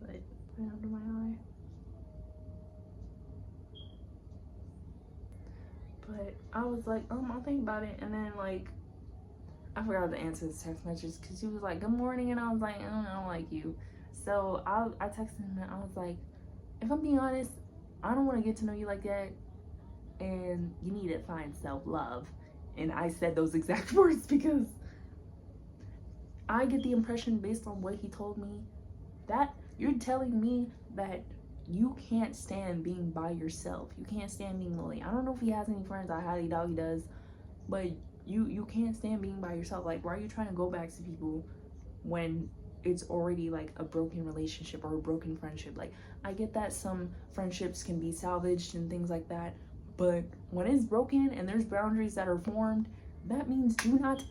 but put it under my eye. But I was like, I'll think about it. And then like, I forgot to answer this text message because he was like, good morning. And I was like, I don't like you. So I texted him and I was like, if I'm being honest, I don't want to get to know you like that. And you need to find self-love. And I said those exact words because I get the impression based on what he told me that you're telling me that you can't stand being by yourself. You can't stand being lonely. I don't know if he has any friends. I highly doubt he does. But you can't stand being by yourself. Like, why are you trying to go back to people when it's already like a broken relationship or a broken friendship? Like, I get that some friendships can be salvaged and things like that. But when it's broken and there's boundaries that are formed, that means do not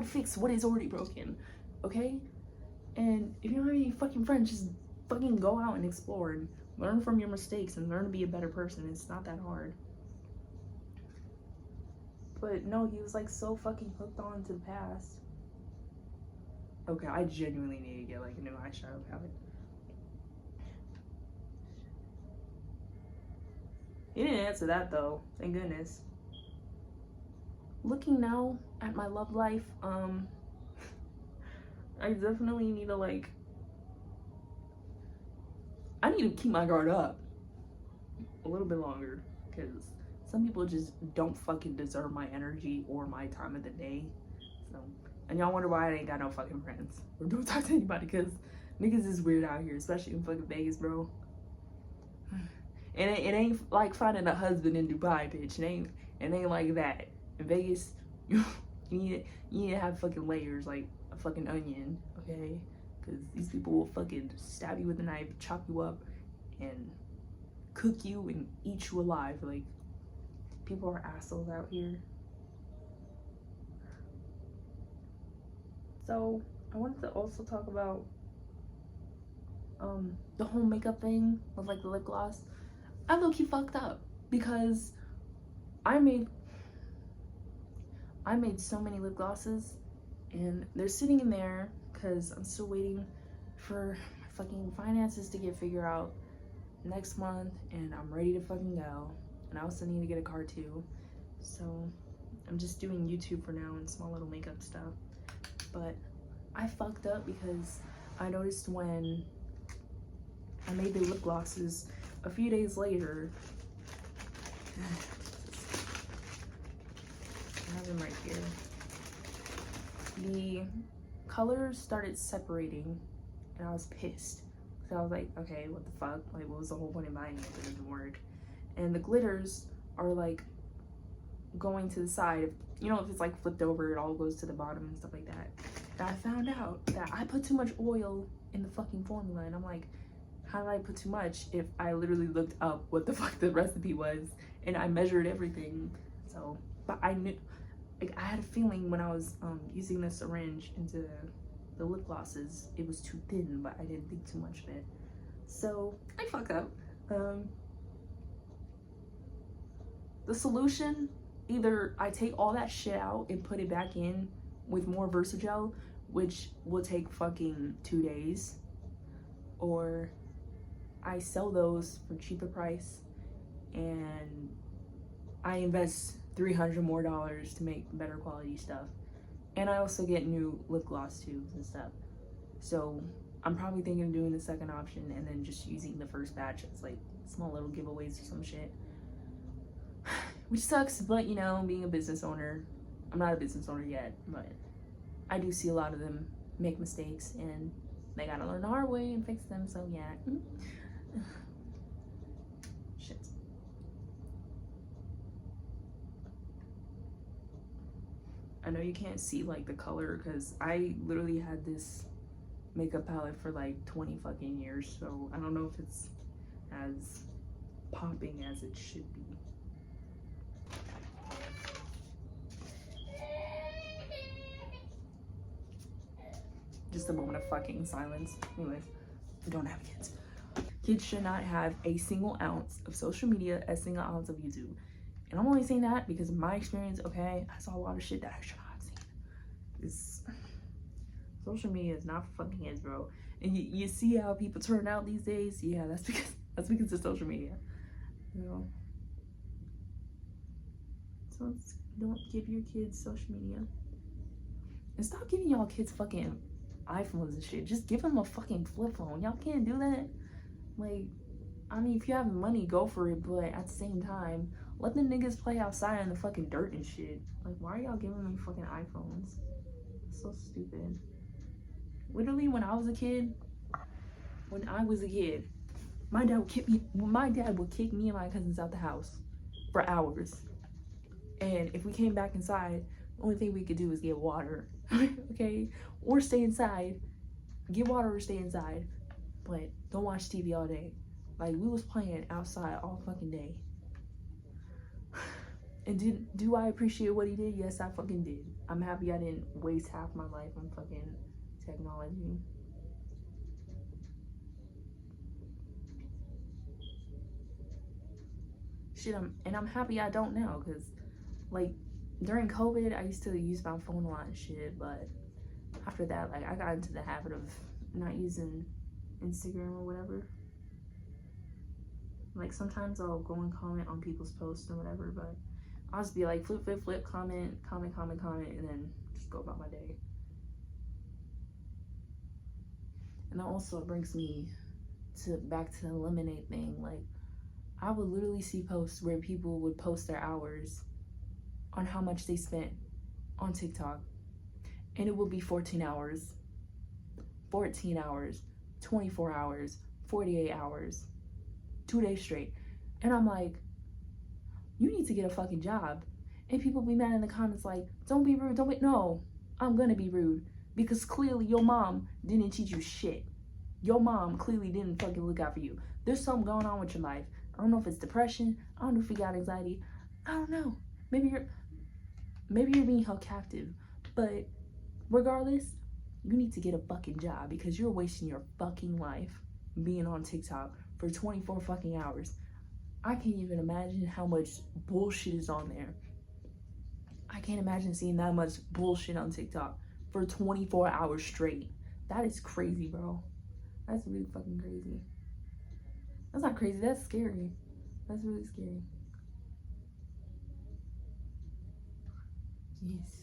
fix what is already broken, okay? And if you don't have any fucking friends, just fucking go out and explore and learn from your mistakes and learn to be a better person. It's not that hard. But no, he was like so fucking hooked on to the past. Okay, I genuinely need to get like a new eyeshadow palette. He didn't answer that though, thank goodness. Looking now at my love life, I definitely need to like, I need to keep my guard up a little bit longer because some people just don't fucking deserve my energy or my time of the day. So, and y'all wonder why I ain't got no fucking friends or don't talk to anybody because niggas is weird out here, especially in fucking Vegas, bro. And it ain't like finding a husband in Dubai, bitch. It ain't like that. In Vegas, you need to have fucking layers like a fucking onion, okay? Because these people will fucking stab you with a knife, chop you up, and cook you and eat you alive. Like, people are assholes out here. So I wanted to also talk about the whole makeup thing with like the lip gloss. I low-key fucked up because I made so many lip glosses and they're sitting in there because I'm still waiting for my fucking finances to get figured out next month, and I'm ready to fucking go. And I also need to get a car too, so I'm just doing YouTube for now and small little makeup stuff. But I fucked up because I noticed when I made the lip glosses a few days later, I have them right here, the colors started separating and I was pissed. So I was like, okay, what the fuck? Like, what was the whole point of buying it if it doesn't work? And the glitters are like going to the side. You know, if it's like flipped over, it all goes to the bottom and stuff like that. And I found out that I put too much oil in the fucking formula, and I'm like, how did I put too much if I literally looked up what the fuck the recipe was and I measured everything? So, but I knew, like, I had a feeling when I was using the syringe into the lip glosses, it was too thin, but I didn't think too much of it. So I fucked up. The solution, either I take all that shit out and put it back in with more Versagel, which will take fucking 2 days, or I sell those for cheaper price and I invest $300 more to make better quality stuff. And I also get new lip gloss tubes and stuff. So I'm probably thinking of doing the second option and then just using the first batch as like small little giveaways or some shit. Which sucks, but you know, being a business owner, I'm not a business owner yet, but I do see a lot of them make mistakes and they gotta learn the hard way and fix them, so yeah. Shit. I know you can't see like the color because I literally had this makeup palette for like 20 fucking years, so I don't know if it's as popping as it should be. Just a moment of fucking silence. Anyways, we don't have kids. Kids should not have a single ounce of social media, a single ounce of YouTube. And I'm only saying that because of my experience, okay? I saw a lot of shit that I should not have seen. It's, social media is not for fucking kids, bro. And you see how people turn out these days? Yeah, that's because of social media. You know? So don't give your kids social media. And stop giving y'all kids fucking iPhones and shit. Just give them a fucking flip phone. Y'all can't do that. Like, I mean, if you have money, go for it, but at the same time, let the niggas play outside in the fucking dirt and shit. Like, why are y'all giving them fucking iPhones? It's so stupid. Literally, when I was a kid, my dad would kick me and my cousins out the house for hours. And if we came back inside, the only thing we could do was get water, okay? Or stay inside. Get water or stay inside. But don't watch TV all day. Like, we was playing outside all fucking day. And do I appreciate what he did? Yes, I fucking did. I'm happy I didn't waste half my life on fucking technology. Shit, I'm happy I don't now, because, like, during COVID, I used to use my phone a lot and shit, but after that, like, I got into the habit of not using Instagram or whatever. Like, sometimes I'll go and comment on people's posts or whatever, but I'll just be like, flip, comment, and then just go about my day. And that also brings me back to the lemonade thing. Like, I would literally see posts where people would post their hours on how much they spent on TikTok, and it would be 14 hours, 24 hours, 48 hours, 2 days straight. And I'm like, you need to get a fucking job. And people be mad in the comments like, don't be rude, no, I'm gonna be rude, because clearly your mom didn't teach you shit. Your mom clearly didn't fucking look out for you. There's something going on with your life. I don't know if it's depression, I don't know if you got anxiety, I don't know. Maybe you're being held captive, but regardless, you need to get a fucking job, because you're wasting your fucking life being on TikTok for 24 fucking hours. I can't even imagine how much bullshit is on there. I can't imagine seeing that much bullshit on TikTok for 24 hours straight. That is crazy, bro. That's really fucking crazy. That's not crazy, that's scary. That's really scary. Yes.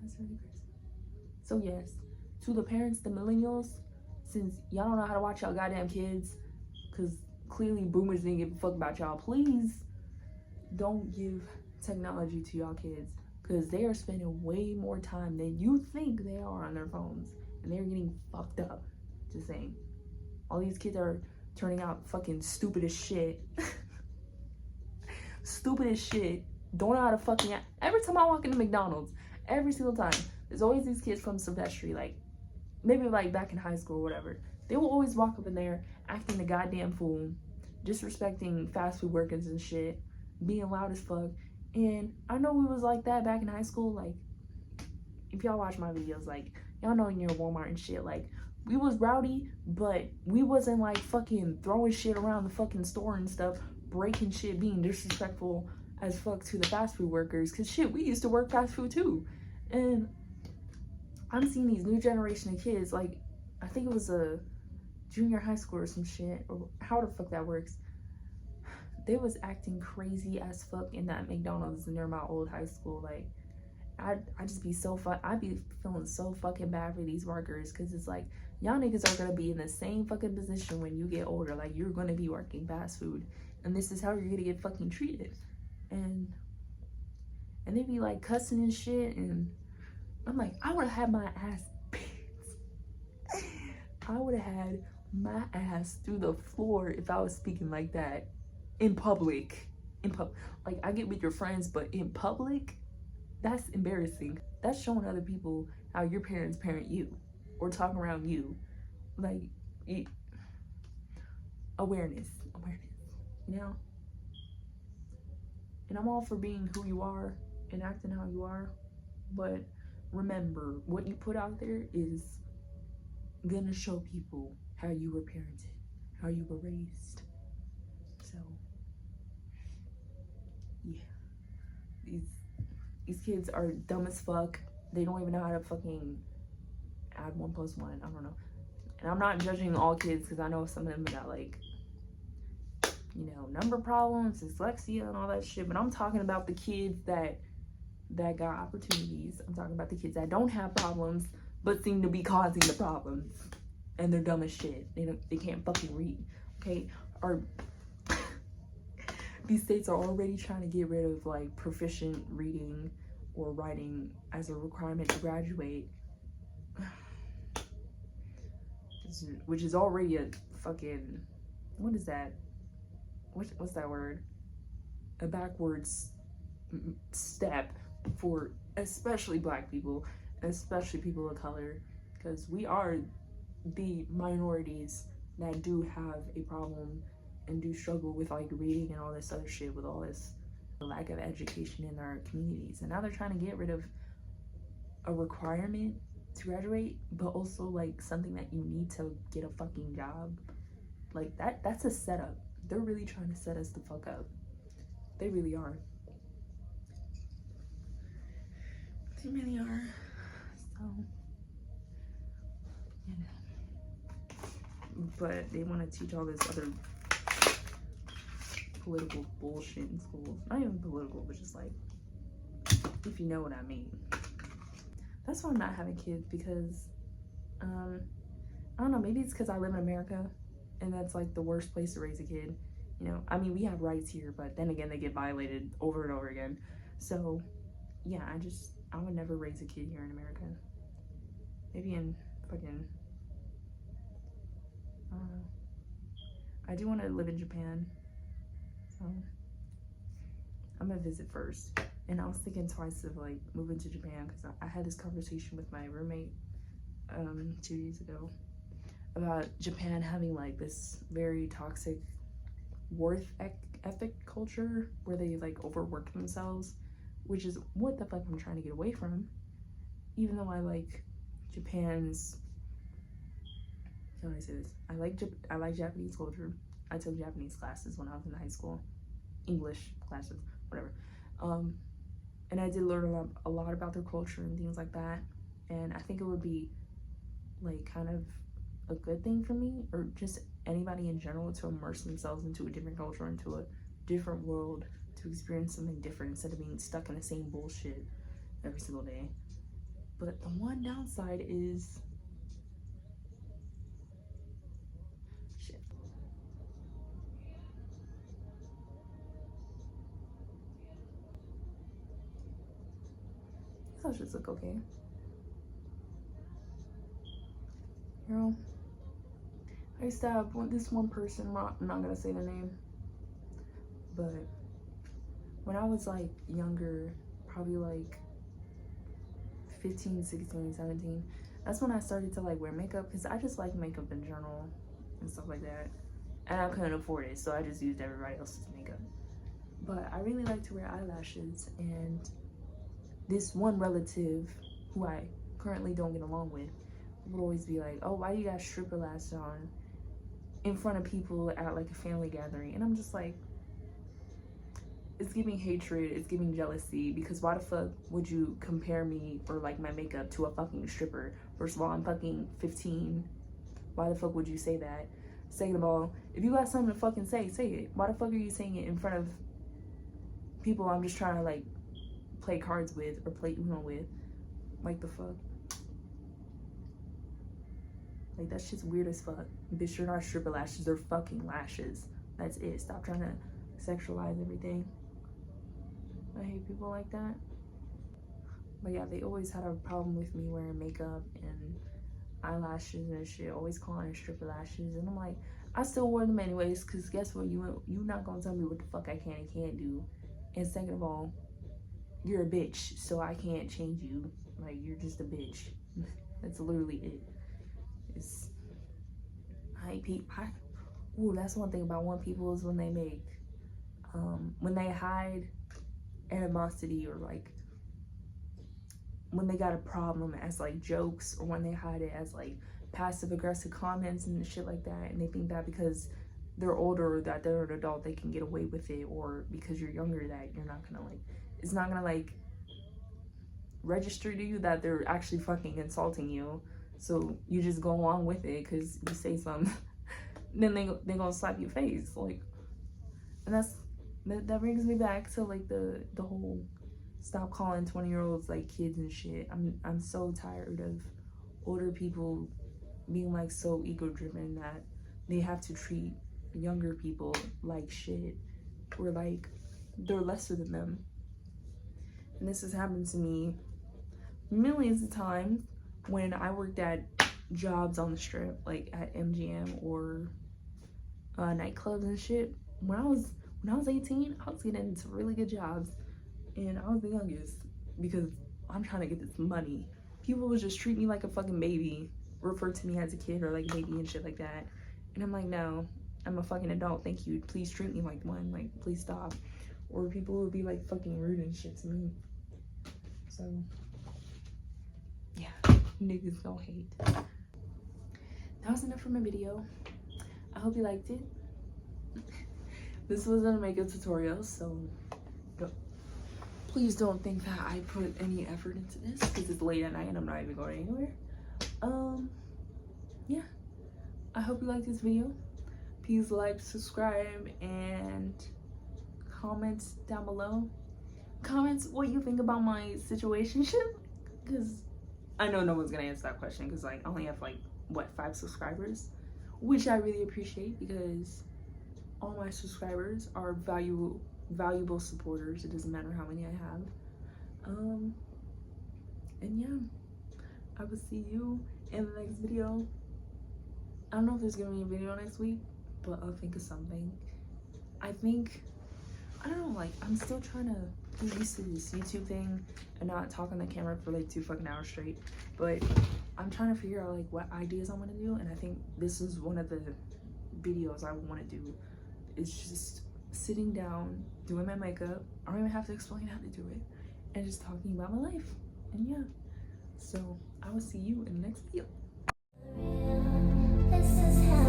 That's really crazy. So yes, to the parents, the millennials, since y'all don't know how to watch y'all goddamn kids, because clearly boomers didn't give a fuck about y'all, please don't give technology to y'all kids, because they are spending way more time than you think they are on their phones, and they're getting fucked up. Just saying. All these kids are turning out fucking stupid as shit. Stupid as shit. Don't know how to fucking act. Every time I walk into McDonald's, every single time, there's always these kids from Sylvester, like, maybe like back in high school or whatever. They will always walk up in there acting the goddamn fool, disrespecting fast food workers and shit, being loud as fuck. And I know we was like that back in high school. Like, if y'all watch my videos, like, y'all know near Walmart and shit, like, we was rowdy, but we wasn't like fucking throwing shit around the fucking store and stuff, breaking shit, being disrespectful as fuck to the fast food workers, because shit, we used to work fast food too. And I'm seeing these new generation of kids, like, I think it was a junior high school or some shit, or how the fuck that works. They was acting crazy as fuck in that McDonald's near my old high school. Like, I'd just be I'd be feeling so fucking bad for these workers, because it's like, y'all niggas are gonna be in the same fucking position when you get older. Like, you're gonna be working fast food, and this is how you're gonna get fucking treated. And they be like cussing and shit, and I'm like, I would have had my ass beat. I would have had my ass through the floor if I was speaking like that. in public. Like, I get with your friends, but in public, that's embarrassing. That's showing other people how your parents parent you or talk around you. Like, awareness, you know? And I'm all for being who you are and acting how you are, but remember, what you put out there is gonna show people how you were parented, how you were raised. So, yeah. These kids are dumb as fuck. They don't even know how to fucking add 1 + 1. I don't know. And I'm not judging all kids, because I know some of them got, like, you know, number problems, dyslexia, and all that shit. But I'm talking about the kids that got opportunities. I'm talking about the kids that don't have problems, but seem to be causing the problems. And they're dumb as shit. They can't fucking read. Okay? Or these states are already trying to get rid of, like, proficient reading or writing as a requirement to graduate. Which is already a fucking, what is that? What's that word? A backwards step for especially Black people, especially people of color, because we are the minorities that do have a problem and do struggle with, like, reading and all this other shit, with all this lack of education in our communities. And now they're trying to get rid of a requirement to graduate, but also, like, something that you need to get a fucking job. Like, that's a setup. They're really trying to set us the fuck up. They really are. They really are. So, you know. But they want to teach all this other political bullshit in schools. Not even political, but just, like, if you know what I mean. That's why I'm not having kids, because I don't know, maybe it's because I live in America and that's, like, the worst place to raise a kid. You know, I mean, we have rights here, but then again, they get violated over and over again. So, yeah, I would never raise a kid here in America. Maybe in fucking, I don't know. I do want to live in Japan, so I'm gonna visit first. And I was thinking twice of, like, moving to Japan, because I had this conversation with my roommate 2 days ago about Japan having, like, this very toxic worth ethic culture where they, like, overwork themselves, which is what the fuck I'm trying to get away from. Even though I like Japan's, how do I say this? I like Japanese culture. I took Japanese classes when I was in high school, English classes, whatever. And I did learn a lot about their culture and things like that. And I think it would be, like, kind of a good thing for me, or just anybody in general, to immerse themselves into a different culture, into a different world, to experience something different instead of being stuck in the same bullshit every single day. But the one downside is, shit. Those just look okay. You know, I used to have this one person, I'm not gonna say their name, but when I was, like, younger, probably, like, 15, 16, 17, that's when I started to, like, wear makeup, because I just like makeup in general and stuff like that. And I couldn't afford it, so I just used everybody else's makeup. But I really like to wear eyelashes, and this one relative who I currently don't get along with would always be like, oh, why do you got stripper lashes on in front of people at, like, a family gathering? And I'm just like, it's giving hatred, it's giving jealousy, because why the fuck would you compare me or, like, my makeup to a fucking stripper? First of all, I'm fucking 15. Why the fuck would you say that? Second of all, if you got something to fucking say it. Why the fuck are you saying it in front of people I'm just trying to, like, play cards with or play Uno with? Like, the fuck? Like, that shit's weird as fuck. Bitch, you're not stripper lashes, they're fucking lashes. That's it. Stop trying to sexualize everything. I hate people like that. But yeah, they always had a problem with me wearing makeup and eyelashes and shit, always calling it stripper lashes. And I'm like, I still wore them anyways, because guess what? You not gonna tell me what the fuck I can and can't do. And second of all, you're a bitch, so I can't change you. Like, you're just a bitch. That's literally it. It's, ooh, that's one thing about one people is when they hide animosity, or like when they got a problem as like jokes, or when they hide it as like passive aggressive comments and shit like that, and they think that because they're older or that they're an adult they can get away with it, or because you're younger that you're not gonna like, it's not gonna like register to you that they're actually fucking insulting you, so you just go along with it because you say something. Then they gonna slap your face, like, and that brings me back to like the whole stop calling 20-year-olds like kids and shit. I'm so tired of older people being like so ego driven that they have to treat younger people like shit, or like they're lesser than them. And this has happened to me millions of times when I worked at jobs on the strip, like at MGM or nightclubs and shit. When I was 18, I was getting into really good jobs, and I was the youngest because I'm trying to get this money. People would just treat me like a fucking baby, refer to me as a kid or like a baby and shit like that. And I'm like, no, I'm a fucking adult, thank you. Please treat me like one, like, please stop. Or people would be like fucking rude and shit to me. So, yeah, niggas don't hate. That was enough for my video. I hope you liked it. This wasn't a makeup tutorial, so please don't think that I put any effort into this, because it's late at night and I'm not even going anywhere. Yeah, I hope you liked this video. Please like, subscribe, and comment down below. Comment what you think about my situationship, because I know no one's gonna answer that question, because like I only have like, what, 5 subscribers, which I really appreciate, because all my subscribers are valuable supporters. It doesn't matter how many I have. And yeah, I will see you in the next video. I don't know if there's gonna be a video next week, but I'll think of something. I don't know, like, I'm still trying to get used to this YouTube thing and not talk on the camera for like 2 fucking hours straight, but I'm trying to figure out like what ideas I want to do, and I think this is one of the videos I want to do. It's just sitting down, doing my makeup. I don't even have to explain how to do it, and just talking about my life. And yeah, so I will see you in the next video. This is how